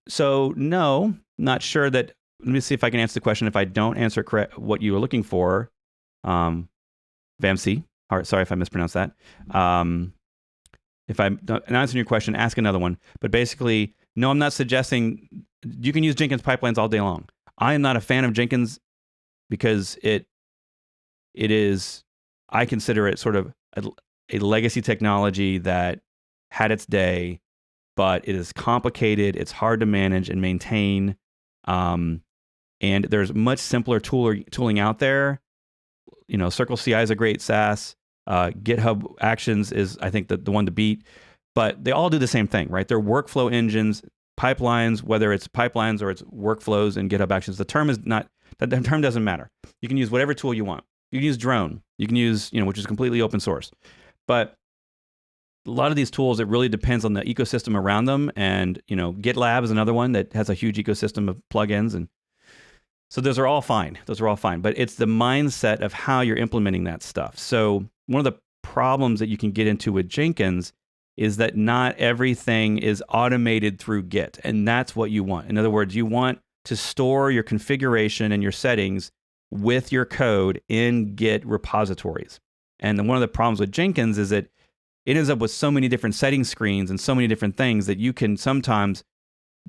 S1: So no, not sure that. Let me see if I can answer the question. If I don't answer correct what you were looking for, Vamsi. Sorry if I mispronounced that. If I'm not answering your question, ask another one. But basically, no, I'm not suggesting you can use Jenkins pipelines all day long. I am not a fan of Jenkins because it is, I consider it sort of a legacy technology that had its day, but it is complicated. It's hard to manage and maintain. And there's much simpler tooling out there. Circle CI is a great SaaS. GitHub Actions is, I think, the one to beat. But they all do the same thing, right? They're workflow engines, pipelines, whether it's pipelines or it's workflows and GitHub Actions. The term doesn't matter. You can use whatever tool you want. You can use Drone. You can use, which is completely open source. But a lot of these tools, it really depends on the ecosystem around them. And, GitLab is another one that has a huge ecosystem of plugins. And so those are all fine. But it's the mindset of how you're implementing that stuff. So one of the problems that you can get into with Jenkins is that not everything is automated through Git. And that's what you want. In other words, you want to store your configuration and your settings with your code in Git repositories. And then one of the problems with Jenkins is that it ends up with so many different setting screens and so many different things that you can sometimes,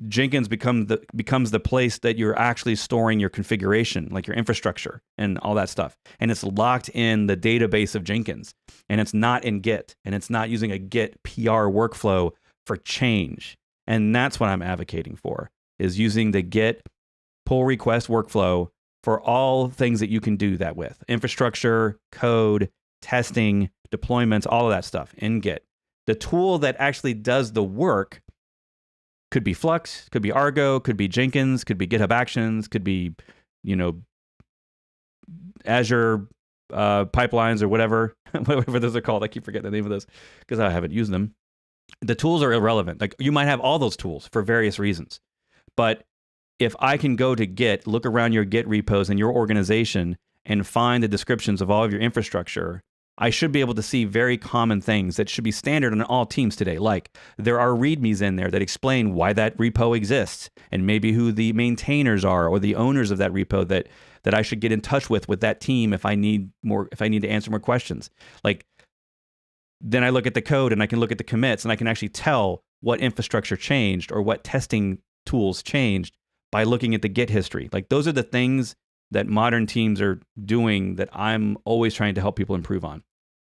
S1: Jenkins becomes the place that you're actually storing your configuration, like your infrastructure and all that stuff. And it's locked in the database of Jenkins, and it's not in Git, and it's not using a Git PR workflow for change. And that's what I'm advocating for, is using the Git pull request workflow for all things that you can do that with. Infrastructure, code, testing, deployments, all of that stuff in Git. The tool that actually does the work could be Flux, could be Argo, could be Jenkins, could be GitHub Actions, could be, Azure pipelines or whatever those are called. I keep forgetting the name of those because I haven't used them. The tools are irrelevant. Like, you might have all those tools for various reasons. But if I can go to Git, look around your Git repos in your organization and find the descriptions of all of your infrastructure, I should be able to see very common things that should be standard on all teams today. Like there are READMEs in there that explain why that repo exists and maybe who the maintainers are or the owners of that repo that I should get in touch with that team if I need to answer more questions. Like then I look at the code and I can look at the commits and I can actually tell what infrastructure changed or what testing tools changed by looking at the Git history. Like those are the things that modern teams are doing that I'm always trying to help people improve on.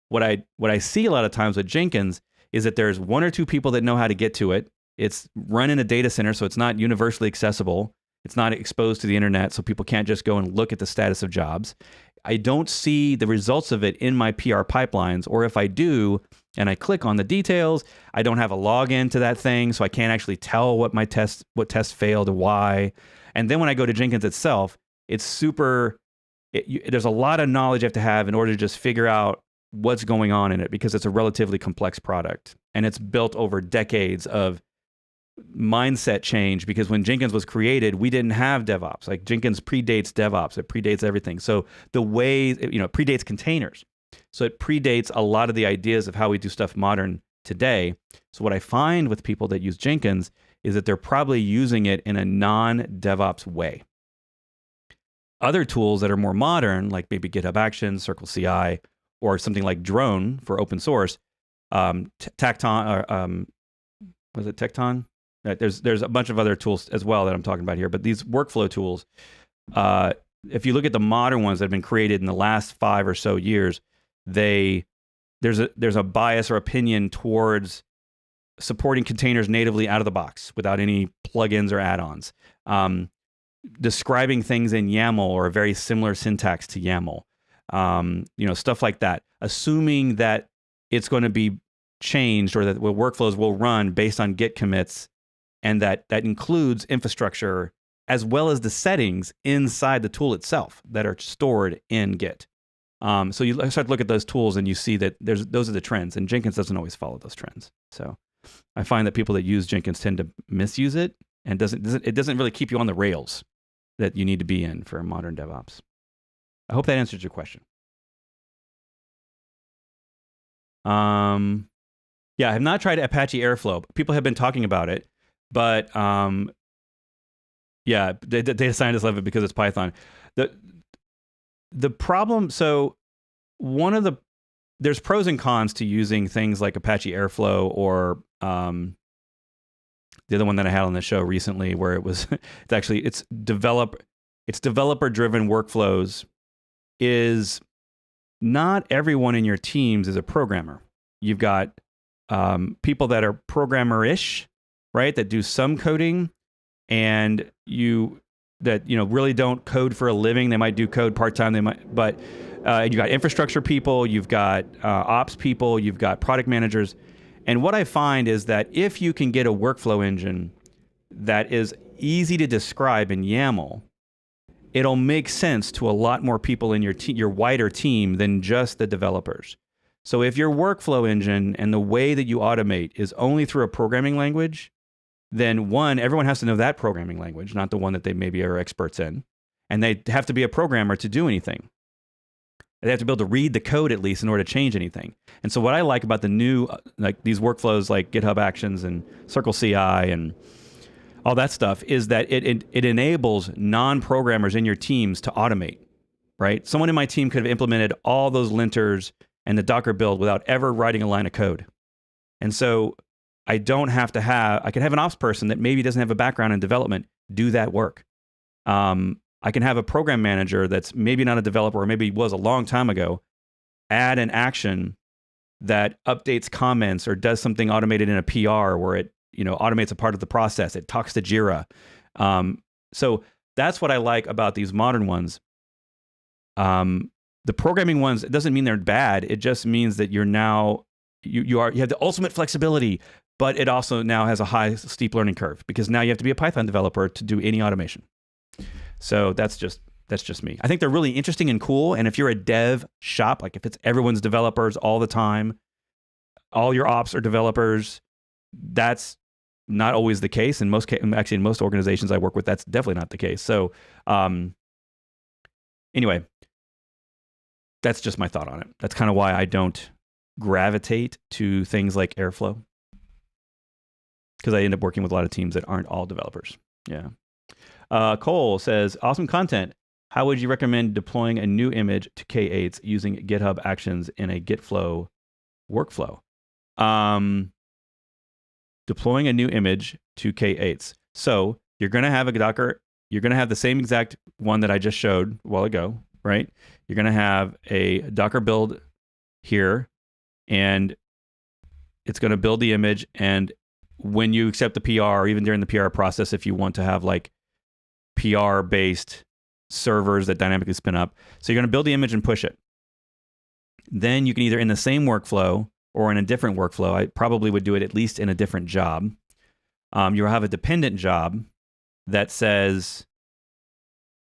S1: What I see a lot of times with Jenkins is that there's one or two people that know how to get to it. It's run in a data center, so it's not universally accessible. It's not exposed to the internet, so people can't just go and look at the status of jobs. I don't see the results of it in my PR pipelines, or if I do, and I click on the details, I don't have a login to that thing, so I can't actually tell what test failed or why. And then when I go to Jenkins itself, it's there's a lot of knowledge you have to have in order to just figure out what's going on in it, because it's a relatively complex product. And it's built over decades of mindset change, because when Jenkins was created, we didn't have DevOps. Like Jenkins predates DevOps. It predates everything. So the way, it predates containers. So it predates a lot of the ideas of how we do stuff modern today. So what I find with people that use Jenkins is that they're probably using it in a non-DevOps way. Other tools that are more modern, like maybe GitHub Actions, Circle CI, or something like Drone for open source, Tecton, was it Tecton? There's a bunch of other tools as well that I'm talking about here, but these workflow tools, if you look at the modern ones that have been created in the last 5 or so years, there's a bias or opinion towards supporting containers natively out of the box without any plugins or add-ons, describing things in YAML or a very similar syntax to YAML, stuff like that, assuming that it's going to be changed or that workflows will run based on Git commits, and that includes infrastructure as well as the settings inside the tool itself that are stored in Git. So you start to look at those tools and you see that those are the trends, and Jenkins doesn't always follow those trends. So I find that people that use Jenkins tend to misuse it, and it doesn't really keep you on the rails that you need to be in for modern DevOps. I hope that answers your question. Yeah, I have not tried Apache Airflow. People have been talking about it, but yeah, the data scientists love it because it's Python. The problem, so there's pros and cons to using things like Apache Airflow or the other one that I had on the show recently, where it's developer-driven workflows. Is not everyone in your teams is a programmer. You've got people that are programmer-ish, right? That do some coding, and really don't code for a living. They might do code part-time. But you've got infrastructure people, you've got ops people, you've got product managers. And what I find is that if you can get a workflow engine that is easy to describe in YAML, it'll make sense to a lot more people in your wider team than just the developers. So if your workflow engine and the way that you automate is only through a programming language, then everyone has to know that programming language, not the one that they maybe are experts in. And they have to be a programmer to do anything. They have to be able to read the code at least in order to change anything. And so what I like about the new, like these workflows like GitHub Actions and Circle CI and all that stuff, is that it enables non-programmers in your teams to automate, right? Someone in my team could have implemented all those linters and the Docker build without ever writing a line of code. And so I could have an ops person that maybe doesn't have a background in development do that work. I can have a program manager that's maybe not a developer, or maybe was a long time ago, add an action that updates comments or does something automated in a PR where it automates a part of the process. It talks to Jira. So that's what I like about these modern ones. The programming ones, it doesn't mean they're bad. It just means that you have the ultimate flexibility, but it also now has a steep learning curve, because now you have to be a Python developer to do any automation. So that's just me. I think they're really interesting and cool. And if you're a dev shop, like if it's everyone's developers all the time, all your ops are developers, that's not always the case. In most organizations I work with, that's definitely not the case. So anyway, That's just my thought on it. That's kind of why I don't gravitate to things like Airflow, because I end up working with a lot of teams that aren't all developers. Yeah. Cole says, awesome content. How would you recommend deploying a new image to K8s using GitHub Actions in a Gitflow workflow? Deploying a new image to K8s. So you're going to have a Docker. You're going to have the same exact one that I just showed a while ago, right? You're going to have a Docker build here, and it's going to build the image. And when you accept the PR, or even during the PR process, if you want to have like PR-based servers that dynamically spin up, so you're going to build the image and push it. Then you can either in the same workflow or in a different workflow, I probably would do it at least in a different job. You'll have a dependent job that says,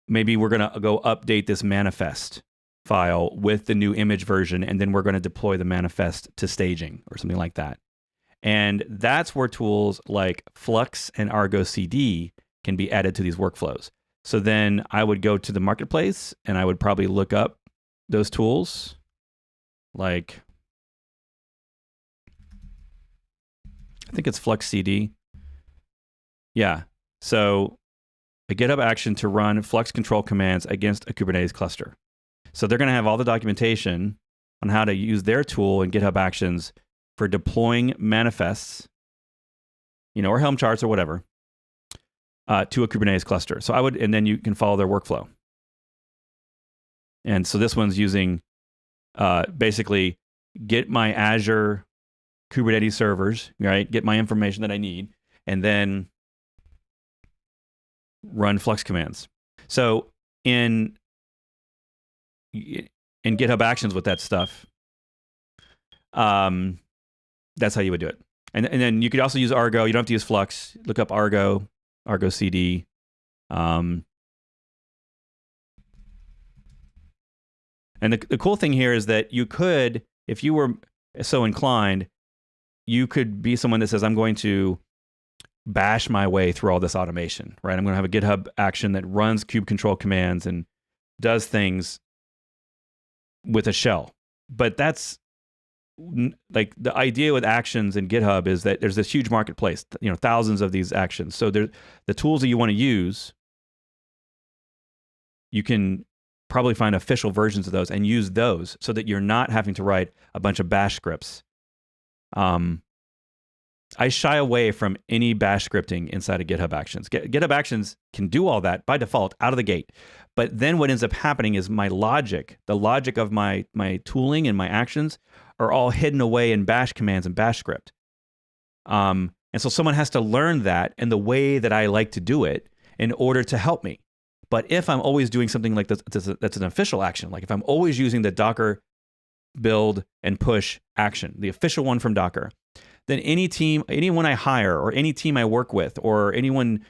S1: maybe we're going to go update this manifest file with the new image version, and then we're going to deploy the manifest to staging or something like that. And that's where tools like Flux and Argo CD can be added to these workflows. So then I would go to the marketplace and I would probably look up those tools like, I think it's Flux CD. Yeah. So a GitHub action to run Flux control commands against a Kubernetes cluster. So they're going to have all the documentation on how to use their tool in GitHub Actions for deploying manifests, or Helm charts or whatever, to a Kubernetes cluster. So I would, and then you can follow their workflow. And so this one's using basically get my Azure Kubernetes servers, right? Get my information that I need, and then run Flux commands. So in GitHub Actions with that stuff, that's how you would do it. And then you could also use Argo. You don't have to use Flux. Look up Argo CD. And the cool thing here is that you could, if you were so inclined, you could be someone that says, I'm going to bash my way through all this automation, right? I'm going to have a GitHub action that runs kube control commands and does things with a shell. But that's like the idea with actions in GitHub is that there's this huge marketplace, thousands of these actions. So the tools that you want to use, you can probably find official versions of those and use those so that you're not having to write a bunch of bash scripts. I shy away from any bash scripting inside of GitHub Actions. GitHub Actions can do all that by default out of the gate. But then what ends up happening is my logic, the logic of my tooling and my actions are all hidden away in bash commands and bash script. And so someone has to learn that and the way that I like to do it in order to help me. But if I'm always doing something like this, that's an official action, like if I'm always using the Docker build and push action, the official one from Docker, then anyone I hire or any team I work with or anyone,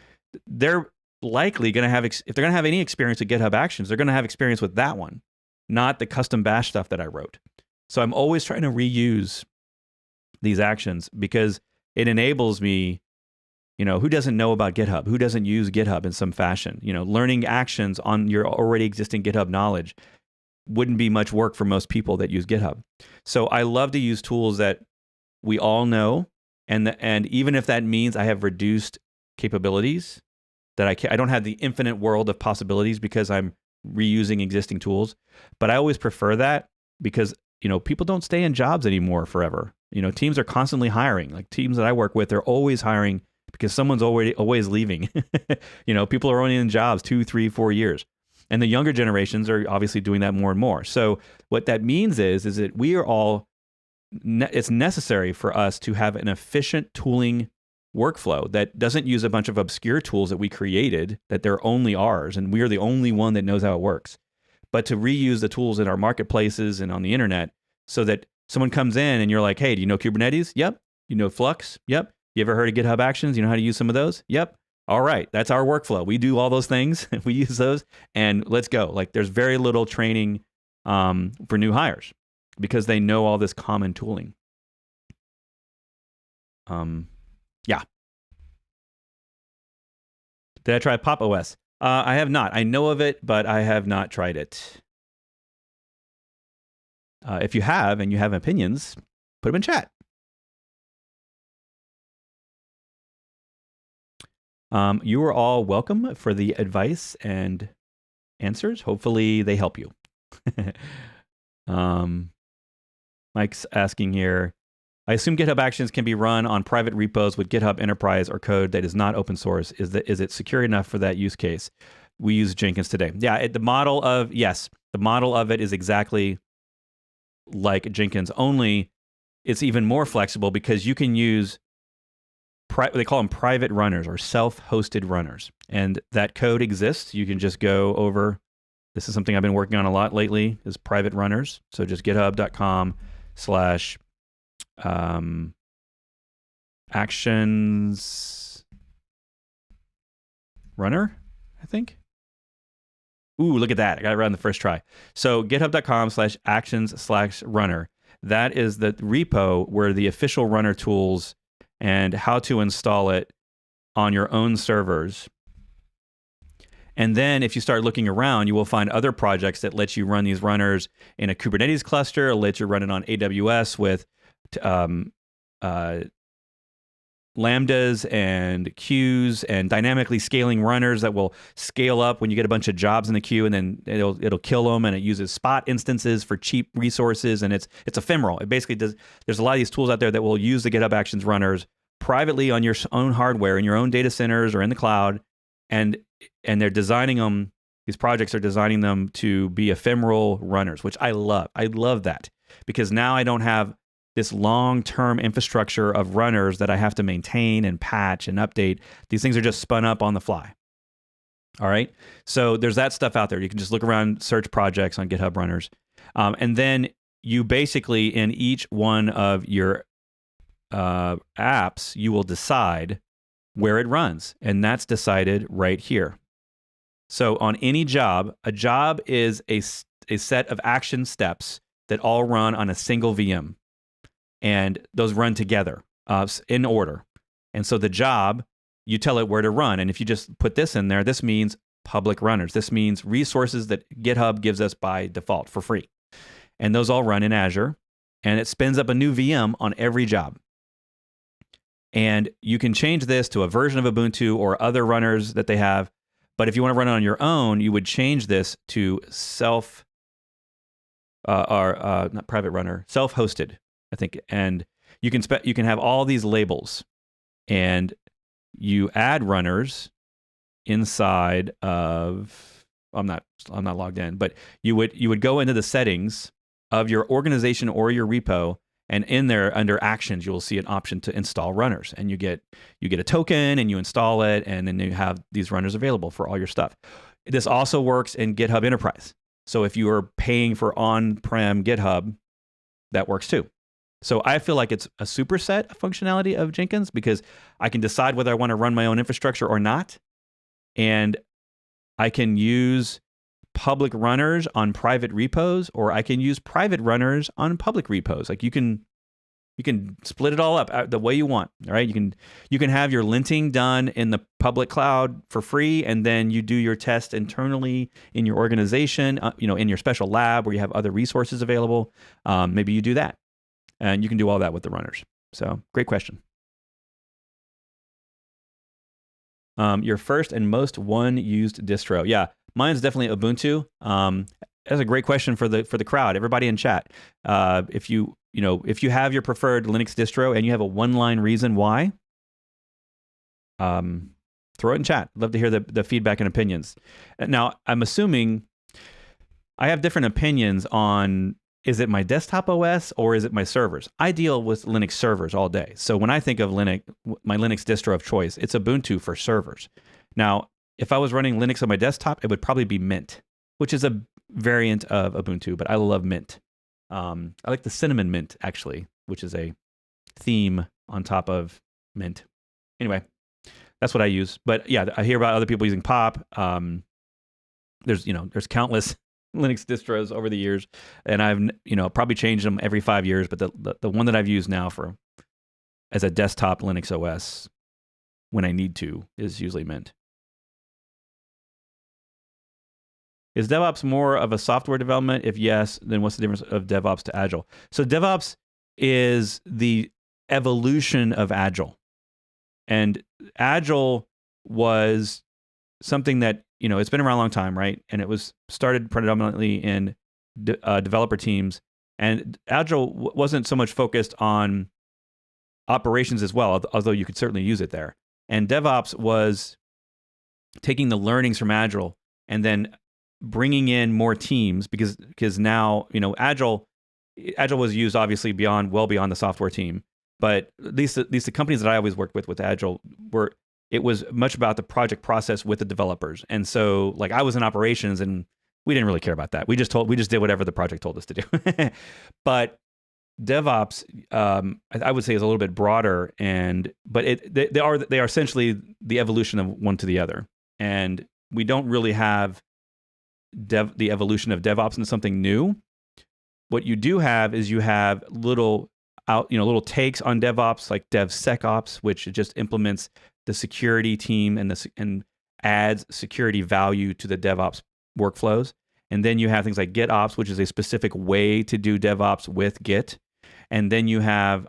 S1: they're likely going to have, if they're going to have any experience with GitHub Actions, they're going to have experience with that one, not the custom bash stuff that I wrote. So I'm always trying to reuse these actions because it enables me, who doesn't know about GitHub? Who doesn't use GitHub in some fashion? Learning actions on your already existing GitHub knowledge wouldn't be much work for most people that use GitHub. So I love to use tools that we all know, and even if that means I have reduced capabilities, that I don't have the infinite world of possibilities because I'm reusing existing tools, but I always prefer that because people don't stay in jobs anymore forever. Teams are constantly hiring. Like teams that I work with, they're always hiring because someone's always leaving. People are only in jobs 2, 3, 4 years. And the younger generations are obviously doing that more and more. So what that means is that we are all, it's necessary for us to have an efficient tooling workflow that doesn't use a bunch of obscure tools that we created, that they're only ours, and we are the only one that knows how it works, but to reuse the tools in our marketplaces and on the internet so that someone comes in and you're like, hey, do you know Kubernetes? Yep. You know Flux? Yep. You ever heard of GitHub Actions? You know how to use some of those? Yep. All right. That's our workflow. We do all those things. We use those and let's go. Like there's very little training for new hires because they know all this common tooling. Yeah. Did I try Pop OS? I have not. I know of it, but I have not tried it. If you have and you have opinions, put them in chat. You are all welcome for the advice and answers. Hopefully they help you. Mike's asking here, I assume GitHub Actions can be run on private repos with GitHub Enterprise or code that is not open source. Is it secure enough for that use case? We use Jenkins today. Yeah, the model of it is exactly like Jenkins, only it's even more flexible because you can use they call them private runners or self-hosted runners. And that code exists. You can just go over. This is something I've been working on a lot lately, is private runners. So just github.com/actions runner, I think. Ooh, look at that. I got it right on the first try. So github.com/actions/runner. That is the repo where the official runner tools and how to install it on your own servers. And then if you start looking around, you will find other projects that let you run these runners in a Kubernetes cluster, or let you run it on AWS with lambdas and queues and dynamically scaling runners that will scale up when you get a bunch of jobs in the queue, and then it'll kill them, and it uses spot instances for cheap resources, and it's ephemeral. It basically does. There's a lot of these tools out there that will use the GitHub Actions runners privately on your own hardware in your own data centers or in the cloud, and they're designing them. These projects are designing them to be ephemeral runners, which I love. I love that because now I don't have this long-term infrastructure of runners that I have to maintain and patch and update. These things are just spun up on the fly. All right. So there's that stuff out there. You can just look around, search projects on GitHub runners. And then you basically, in each one of your apps, you will decide where it runs. And that's decided right here. So on any job, a job is a set of action steps that all run on a single VM. And those run together in order. And so the job, you tell it where to run. And if you just put this in there, this means public runners. This means resources that GitHub gives us by default for free. And those all run in Azure. And it spins up a new VM on every job. And you can change this to a version of Ubuntu or other runners that they have. But if you want to run it on your own, you would change this to not private runner, self-hosted, I think. And you can have all these labels, and you add runners inside of. I'm not logged in, but you would go into the settings of your organization or your repo, and in there under actions, you will see an option to install runners, and you get a token and you install it, and then you have these runners available for all your stuff. This also works in GitHub Enterprise. So if you are paying for on-prem GitHub, that works too. So I feel like it's a superset functionality of Jenkins because I can decide whether I want to run my own infrastructure or not. And I can use public runners on private repos, or I can use private runners on public repos. Like you can split it all up the way you want. All right. You can have your linting done in the public cloud for free, and then you do your test internally in your organization, in your special lab where you have other resources available. Maybe you do that. And you can do all that with the runners. So great question. Your first and most used distro. Yeah, mine's definitely Ubuntu. That's a great question for the crowd. Everybody in chat. If you have your preferred Linux distro and you have a one-line reason why, throw it in chat. Love to hear the feedback and opinions. Now, I'm assuming I have different opinions on, is it my desktop OS or is it my servers? I deal with Linux servers all day. So when I think of Linux, my Linux distro of choice, it's Ubuntu for servers. Now, if I was running Linux on my desktop, it would probably be Mint, which is a variant of Ubuntu, but I love Mint. I like the Cinnamon Mint, actually, which is a theme on top of Mint. Anyway, that's what I use. But yeah, I hear about other people using Pop. There's countless Linux distros over the years, and I've probably changed them every 5 years, but the one that I've used now as a desktop Linux OS when I need to is usually Mint. Is DevOps more of a software development? If yes, then what's the difference of DevOps to Agile? So DevOps is the evolution of Agile. And Agile was something that, it's been around a long time, right? And it was started predominantly in developer teams. And Agile wasn't so much focused on operations as well, although you could certainly use it there. And DevOps was taking the learnings from Agile and then bringing in more teams because now, Agile was used obviously well beyond the software team. But at least the companies that I always worked with Agile it was much about the project process with the developers. And so like I was in operations and we didn't really care about that. We just did whatever the project told us to do. But DevOps, I would say, is a little bit broader, but they are essentially the evolution of one to the other. And we don't really have the evolution of DevOps into something new. What you do have is you have little takes on DevOps, like DevSecOps, which just implements the security team and adds security value to the DevOps workflows. And then you have things like GitOps, which is a specific way to do DevOps with Git. And then you have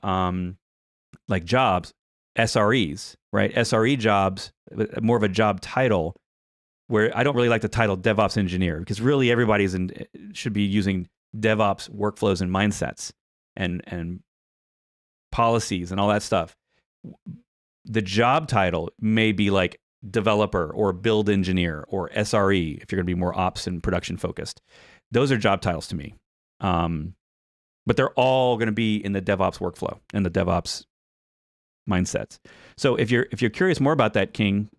S1: like jobs, SREs, right? SRE jobs, more of a job title, where I don't really like the title DevOps engineer because really everybody should be using DevOps workflows and mindsets and policies and all that stuff. The job title may be like developer or build engineer or SRE if you're going to be more ops and production focused. Those are job titles to me. But they're all going to be in the DevOps workflow and the DevOps mindsets. So if you're curious more about that, King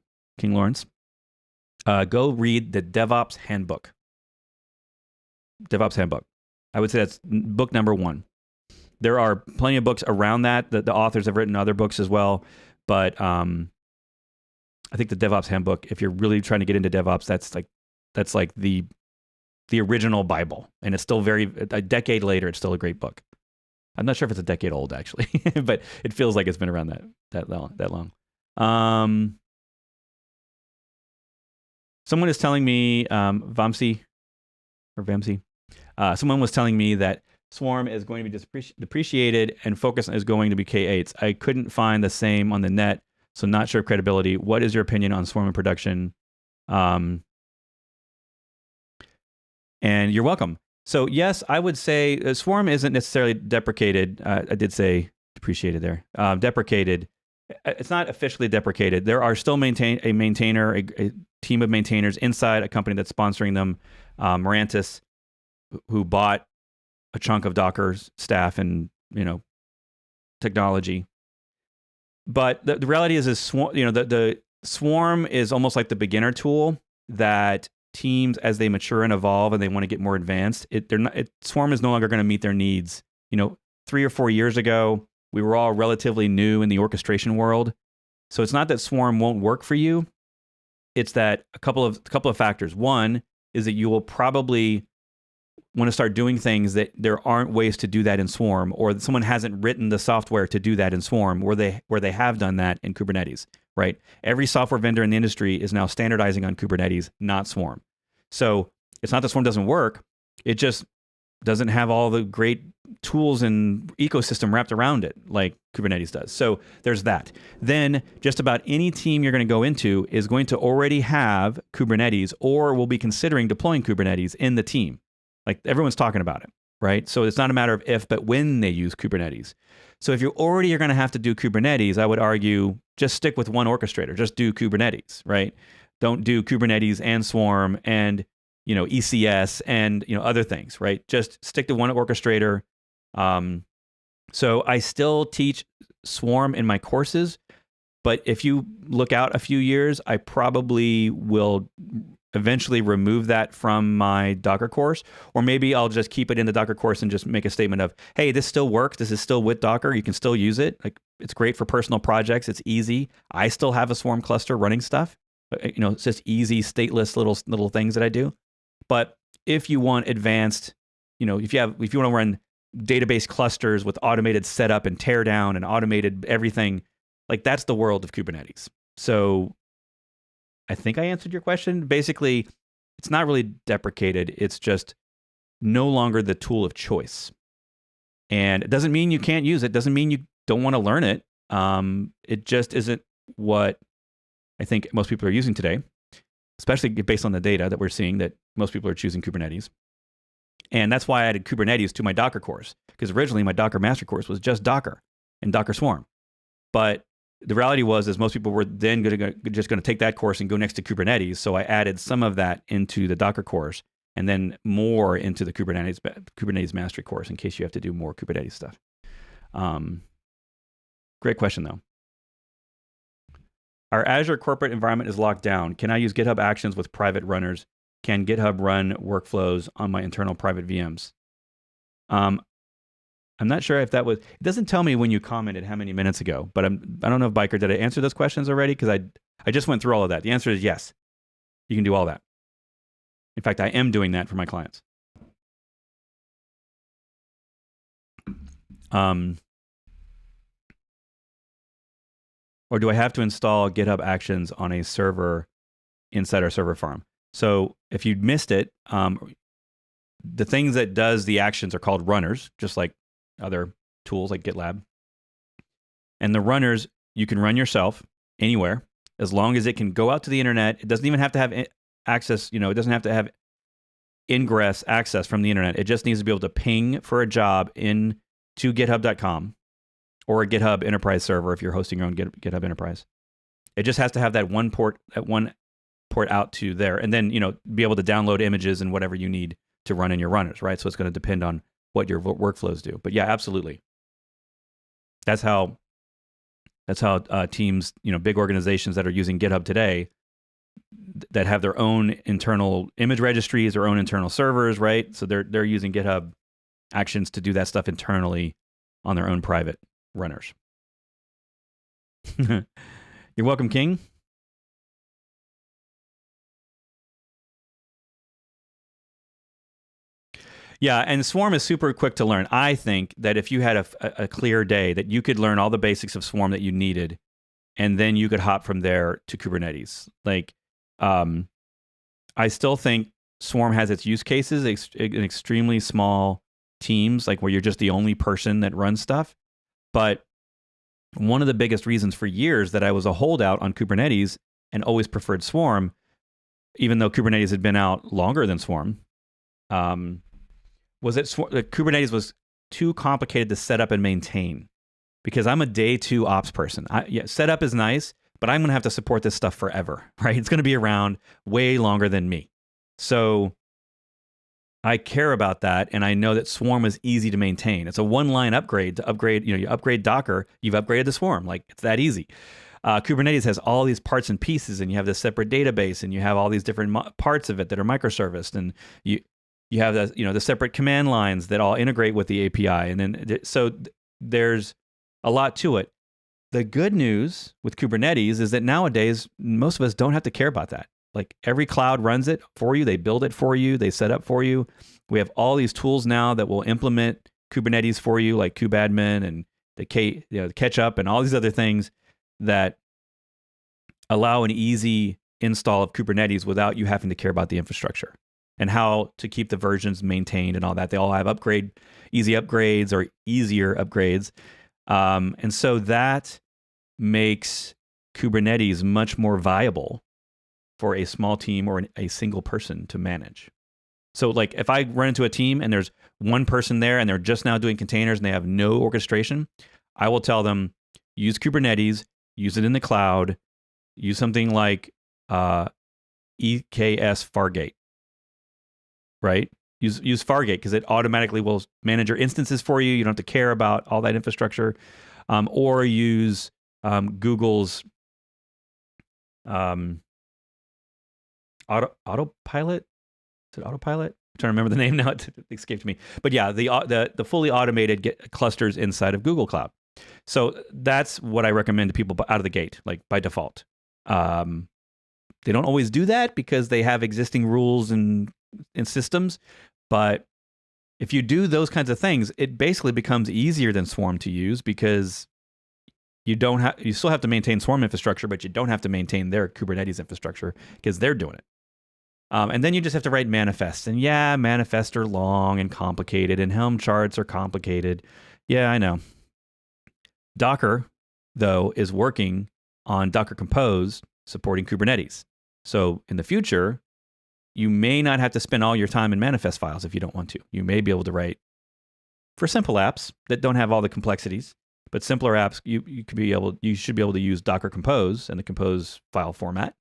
S1: Lawrence, go read the DevOps Handbook. DevOps Handbook. I would say that's book number 1. There are plenty of books around that. The authors have written other books as well. But I think the DevOps Handbook, if you're really trying to get into DevOps, that's like the original Bible. And it's still a decade later, it's still a great book. I'm not sure if it's a decade old, actually, but it feels like it's been around that long. Someone is telling me, Vamsi, someone was telling me that Swarm is going to be depreciated and Focus is going to be K8s. I couldn't find the same on the net, so not sure of credibility. What is your opinion on Swarm in production? And you're welcome. So yes, I would say Swarm isn't necessarily deprecated. I did say depreciated there. Deprecated. It's not officially deprecated. There are still a team of maintainers inside a company that's sponsoring them, Morantis, who bought a chunk of Docker's staff and technology. But the reality is the Swarm is almost like the beginner tool that teams, as they mature and evolve and they want to get more advanced, Swarm is no longer going to meet their needs. 3 or 4 years ago, we were all relatively new in the orchestration world. So it's not that Swarm won't work for you. It's that a couple of factors. One is that you will probably want to start doing things that there aren't ways to do that in Swarm, or that someone hasn't written the software to do that in Swarm, where they have done that in Kubernetes, right? Every software vendor in the industry is now standardizing on Kubernetes, not Swarm. So it's not that Swarm doesn't work. It just doesn't have all the great tools and ecosystem wrapped around it like Kubernetes does. So there's that. Then just about any team you're going to go into is going to already have Kubernetes or will be considering deploying Kubernetes in the team. Like everyone's talking about it, right? So it's not a matter of if, but when they use Kubernetes. So if you already are going to have to do Kubernetes, I would argue just stick with one orchestrator. Just do Kubernetes, right? Don't do Kubernetes and Swarm and ECS and other things, right? Just stick to one orchestrator. So I still teach Swarm in my courses, but if you look out a few years, I probably will eventually remove that from my Docker course, or maybe I'll just keep it in the Docker course and just make a statement of, hey, this still works. This is still with Docker. You can still use it. Like it's great for personal projects. It's easy. I still have a Swarm cluster running stuff. It's just easy, stateless little things that I do. But if you want advanced, if you want to run database clusters with automated setup and tear down and automated everything, like that's the world of Kubernetes. So I think I answered your question. Basically, it's not really deprecated. It's just no longer the tool of choice. And it doesn't mean you can't use it. Doesn't mean you don't want to learn it. It just isn't what I think most people are using today, especially based on the data that we're seeing that most people are choosing Kubernetes. And that's why I added Kubernetes to my Docker course, because originally my Docker master course was just Docker and Docker Swarm. But the reality was most people were then just going to take that course and go next to Kubernetes. So I added some of that into the Docker course and then more into the Kubernetes mastery course in case you have to do more Kubernetes stuff. Great question, though. Our Azure corporate environment is locked down. Can I use GitHub Actions with private runners? Can GitHub run workflows on my internal private VMs? I'm not sure if that was. It doesn't tell me when you commented how many minutes ago, but I don't know if Biker, did I answer those questions already? Because I just went through all of that. The answer is yes. You can do all that. In fact, I am doing that for my clients. Or do I have to install GitHub Actions on a server inside our server farm? So if you missed it, the things that does the actions are called runners, just like other tools like GitLab. And the runners, you can run yourself anywhere, as long as it can go out to the internet. It doesn't even have to have access, it doesn't have to have ingress access from the internet. It just needs to be able to ping for a job into github.com or a GitHub Enterprise server if you're hosting your own GitHub Enterprise. It just has to have that one port out to there, and then be able to download images and whatever you need to run in your runners, right? So it's going to depend on what your workflows do. But yeah, absolutely. That's how teams, big organizations that are using GitHub today, that have their own internal image registries, their own internal servers, right? So they're using GitHub Actions to do that stuff internally on their own private runners. You're welcome, King. Yeah, and Swarm is super quick to learn. I think that if you had a clear day, that you could learn all the basics of Swarm that you needed, and then you could hop from there to Kubernetes. Like, I still think Swarm has its use cases in extremely small teams, like where you're just the only person that runs stuff. But one of the biggest reasons for years that I was a holdout on Kubernetes and always preferred Swarm, even though Kubernetes had been out longer than Swarm, was that Kubernetes was too complicated to set up and maintain. Because I'm a day two ops person. Setup is nice, but I'm going to have to support this stuff forever, right? It's going to be around way longer than me. So I care about that, and I know that Swarm is easy to maintain. It's a one-line upgrade to upgrade. You upgrade Docker, you've upgraded the Swarm. Like, it's that easy. Kubernetes has all these parts and pieces, and you have this separate database, and you have all these different parts of it that are microserviced, and you have the separate command lines that all integrate with the API, and then so there's a lot to it. The good news with Kubernetes is that nowadays most of us don't have to care about that. Like, every cloud runs it for you, they build it for you, they set up for you. We have all these tools now that will implement Kubernetes for you, like kubadmin and the Ketchup and all these other things that allow an easy install of Kubernetes without you having to care about the infrastructure and how to keep the versions maintained and all that. They all have easy upgrades or easier upgrades. And so that makes Kubernetes much more viable for a small team or a single person to manage. So, like, if I run into a team and there's one person there and they're just now doing containers and they have no orchestration, I will tell them, use Kubernetes, use it in the cloud, use something like EKS Fargate, right? Use Fargate because it automatically will manage your instances for you. You don't have to care about all that infrastructure. Or use Google's Autopilot. Is it Autopilot? I'm trying to remember the name now. It escaped me. But yeah, the fully automated clusters inside of Google Cloud. So that's what I recommend to people out of the gate, like by default. They don't always do that because they have existing rules and systems. But if you do those kinds of things, it basically becomes easier than Swarm to use because you still have to maintain Swarm infrastructure, but you don't have to maintain their Kubernetes infrastructure because they're doing it. And then you just have to write manifests. And yeah, manifests are long and complicated, and Helm charts are complicated. Yeah, I know. Docker, though, is working on Docker Compose supporting Kubernetes. So in the future, you may not have to spend all your time in manifest files if you don't want to. You may be able to write for simple apps that don't have all the complexities, but simpler apps, you should be able to use Docker Compose and the Compose file format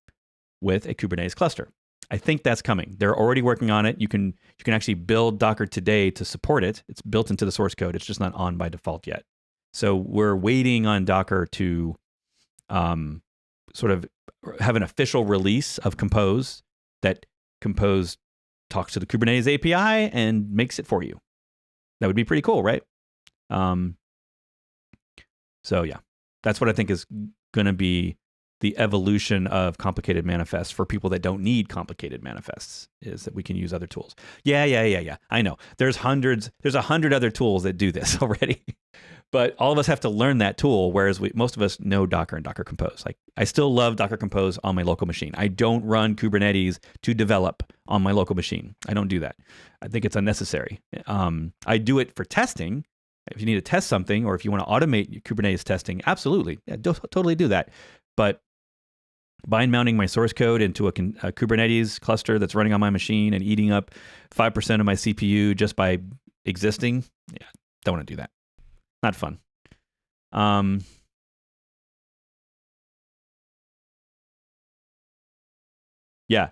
S1: with a Kubernetes cluster. I think that's coming. They're already working on it. You can actually build Docker today to support it. It's built into the source code. It's just not on by default yet. So we're waiting on Docker to sort of have an official release of Compose that Compose talks to the Kubernetes API and makes it for you. That would be pretty cool, right? So yeah, that's what I think is going to be the evolution of complicated manifests for people that don't need complicated manifests, is that we can use other tools. Yeah. I know. There's 100 other tools that do this already. But all of us have to learn that tool, whereas most of us know Docker and Docker Compose. Like, I still love Docker Compose on my local machine. I don't run Kubernetes to develop on my local machine. I don't do that. I think it's unnecessary. I do it for testing. If you need to test something, or if you want to automate your Kubernetes testing, absolutely. Yeah, totally do that. But bind mounting my source code into a Kubernetes cluster that's running on my machine and eating up 5% of my CPU just by existing, yeah, don't want to do that. Not fun. Yeah,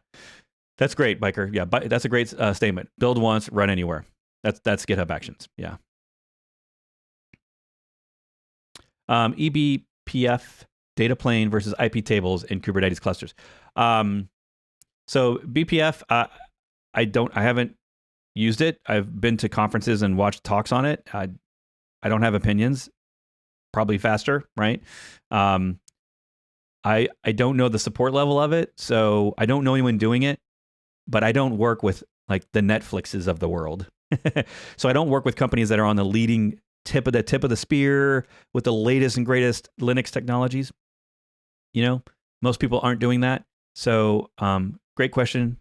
S1: that's great, Biker. Yeah, that's a great statement. Build once, run anywhere. That's GitHub Actions. Yeah. eBPF data plane versus IP tables in Kubernetes clusters. So BPF, I haven't used it. I've been to conferences and watched talks on it. I don't have opinions. Probably faster, right? I don't know the support level of it, so I don't know anyone doing it. But I don't work with like the Netflixes of the world, so I don't work with companies that are on the leading tip of the spear with the latest and greatest Linux technologies. You know, most people aren't doing that. So, great question,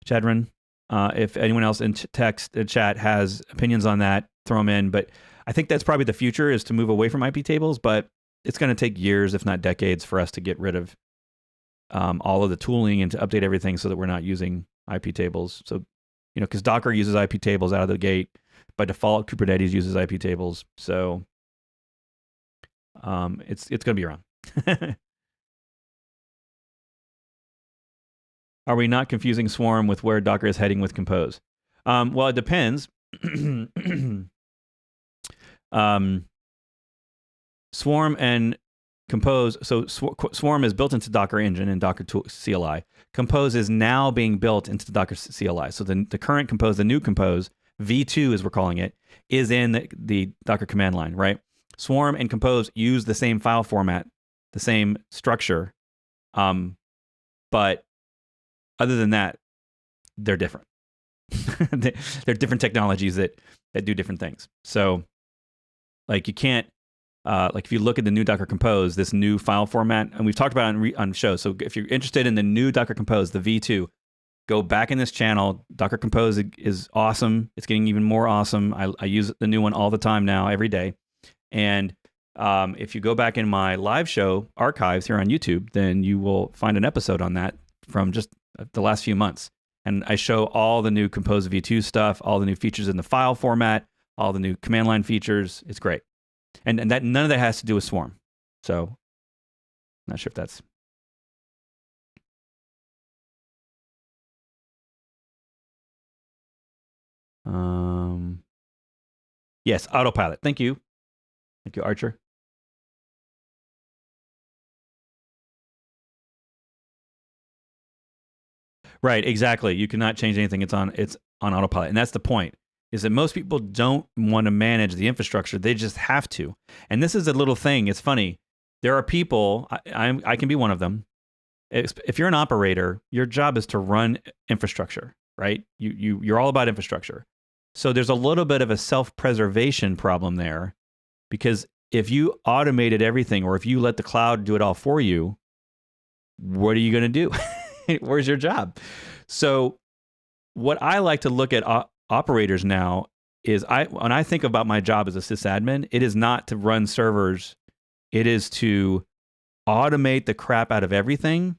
S1: Chadron. If anyone else in chat has opinions on that, throw them in. But I think that's probably the future, is to move away from IP tables. But it's going to take years, if not decades, for us to get rid of all of the tooling and to update everything so that we're not using IP tables. So, you know, because Docker uses IP tables out of the gate. By default, Kubernetes uses IP tables. So it's going to be around. Are we not confusing Swarm with where Docker is heading with Compose? Well, it depends. Swarm and Compose. So Swarm is built into Docker Engine and Docker CLI. Compose is now being built into the Docker CLI. So the current Compose, the new Compose, V2 as we're calling it, is in the Docker command line, right? Swarm and Compose use the same file format, the same structure, but other than that, they're different. They're different technologies that do different things. So, like, you can't, like, if you look at the new Docker Compose, this new file format, and we've talked about it on show. So if you're interested in the new Docker Compose, the V2, go back in this channel. Docker Compose is awesome. It's getting even more awesome. I use the new one all the time now, every day. And if you go back in my live show archives here on YouTube, then you will find an episode on that from just the last few months. And I show all the new Compose V2 stuff, all the new features in the file format, all the new command line features. It's great. And that none of that has to do with Swarm. So I'm not sure if that's... Yes, autopilot. Thank you. Thank you, Archer. Right, exactly. You cannot change anything. It's on autopilot. And that's the point, is that most people don't want to manage the infrastructure. They just have to. And this is a little thing. It's funny. There are people, I can be one of them. If you're an operator, your job is to run infrastructure, right? You're all about infrastructure. So there's a little bit of a self-preservation problem there, because if you automated everything, or if you let the cloud do it all for you, what are you going to do? Where's your job? So what I like to look at operators now is when I think about my job as a sysadmin, it is not to run servers. It is to automate the crap out of everything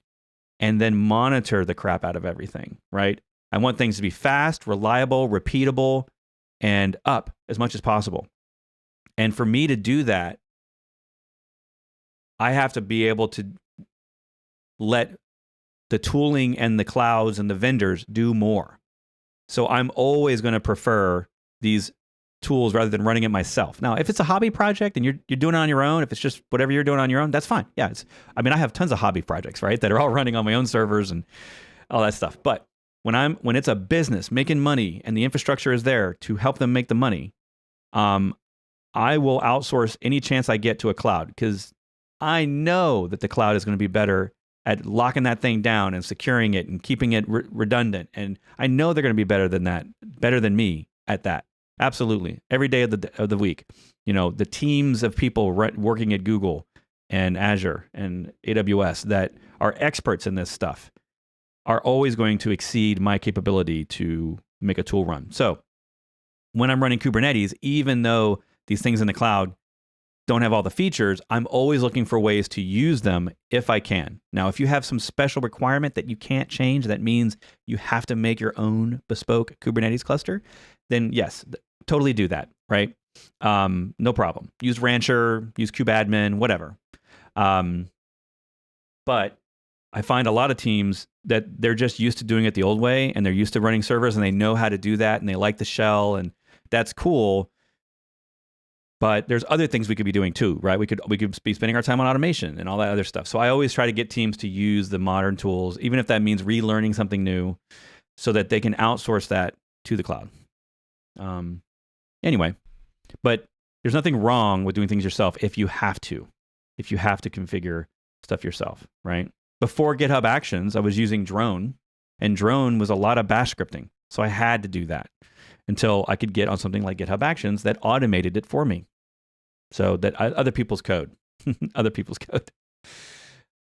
S1: and then monitor the crap out of everything, right? I want things to be fast, reliable, repeatable, and up as much as possible. And for me to do that, I have to be able to let the tooling and the clouds and the vendors do more. So I'm always going to prefer these tools rather than running it myself. Now, if it's a hobby project and you're doing it on your own, if it's just whatever you're doing on your own, that's fine. Yeah, I have tons of hobby projects, right, that are all running on my own servers and all that stuff. But when it's a business making money and the infrastructure is there to help them make the money, I will outsource any chance I get to a cloud, because I know that the cloud is going to be better at locking that thing down and securing it and keeping it redundant. And I know they're going to be better than me at that. Absolutely. Every day of the week. The teams of people working at Google and Azure and AWS that are experts in this stuff are always going to exceed my capability to make a tool run. So when I'm running Kubernetes, even though these things in the cloud don't have all the features, I'm always looking for ways to use them if I can. Now, if you have some special requirement that you can't change, that means you have to make your own bespoke Kubernetes cluster, then yes, totally do that, right? No problem. Use Rancher, use kubeadmin, whatever. But I find a lot of teams that they're just used to doing it the old way, and they're used to running servers, and they know how to do that, and they like the shell, and that's cool. But there's other things we could be doing too, right? We could be spending our time on automation and all that other stuff. So I always try to get teams to use the modern tools, even if that means relearning something new, so that they can outsource that to the cloud. Anyway, but there's nothing wrong with doing things yourself if you have to configure stuff yourself, right? Before GitHub Actions, I was using Drone, and Drone was a lot of bash scripting. So I had to do that until I could get on something like GitHub Actions that automated it for me. So that other people's code,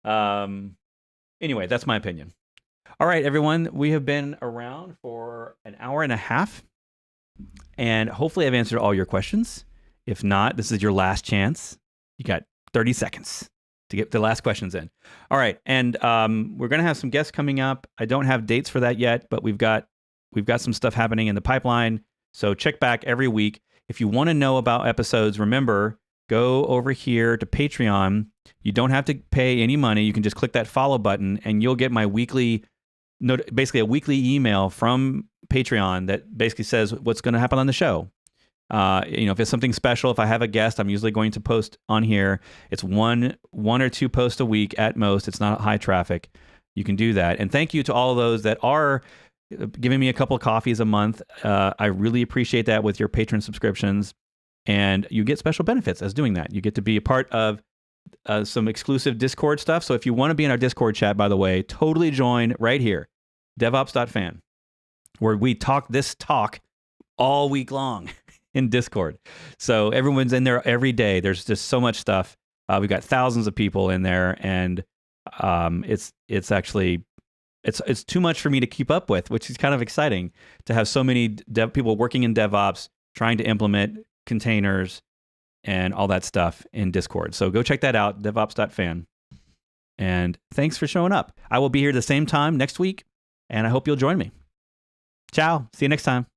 S1: Anyway, that's my opinion. All right, everyone, we have been around for an hour and a half, and hopefully I've answered all your questions. If not, this is your last chance. You got 30 seconds to get the last questions in. All right, and we're going to have some guests coming up. I don't have dates for that yet, but we've got some stuff happening in the pipeline. So check back every week. If you want to know about episodes, remember, go over here to Patreon. You don't have to pay any money. You can just click that follow button, and you'll get my basically a weekly email from Patreon that basically says what's going to happen on the show. If it's something special, if I have a guest, I'm usually going to post on here. It's one or two posts a week at most. It's not high traffic. You can do that. And thank you to all of those that are giving me a couple of coffees a month. I really appreciate that with your patron subscriptions. And you get special benefits as doing that. You get to be a part of some exclusive Discord stuff. So if you want to be in our Discord chat, by the way, totally join right here, devops.fan, where we talk this talk all week long in Discord. So everyone's in there every day. There's just so much stuff. We've got thousands of people in there, and it's actually it's too much for me to keep up with, which is kind of exciting to have so many people working in DevOps trying to implement containers and all that stuff in Discord. So go check that out, devops.fan. And thanks for showing up. I will be here the same time next week, and I hope you'll join me. Ciao. See you next time.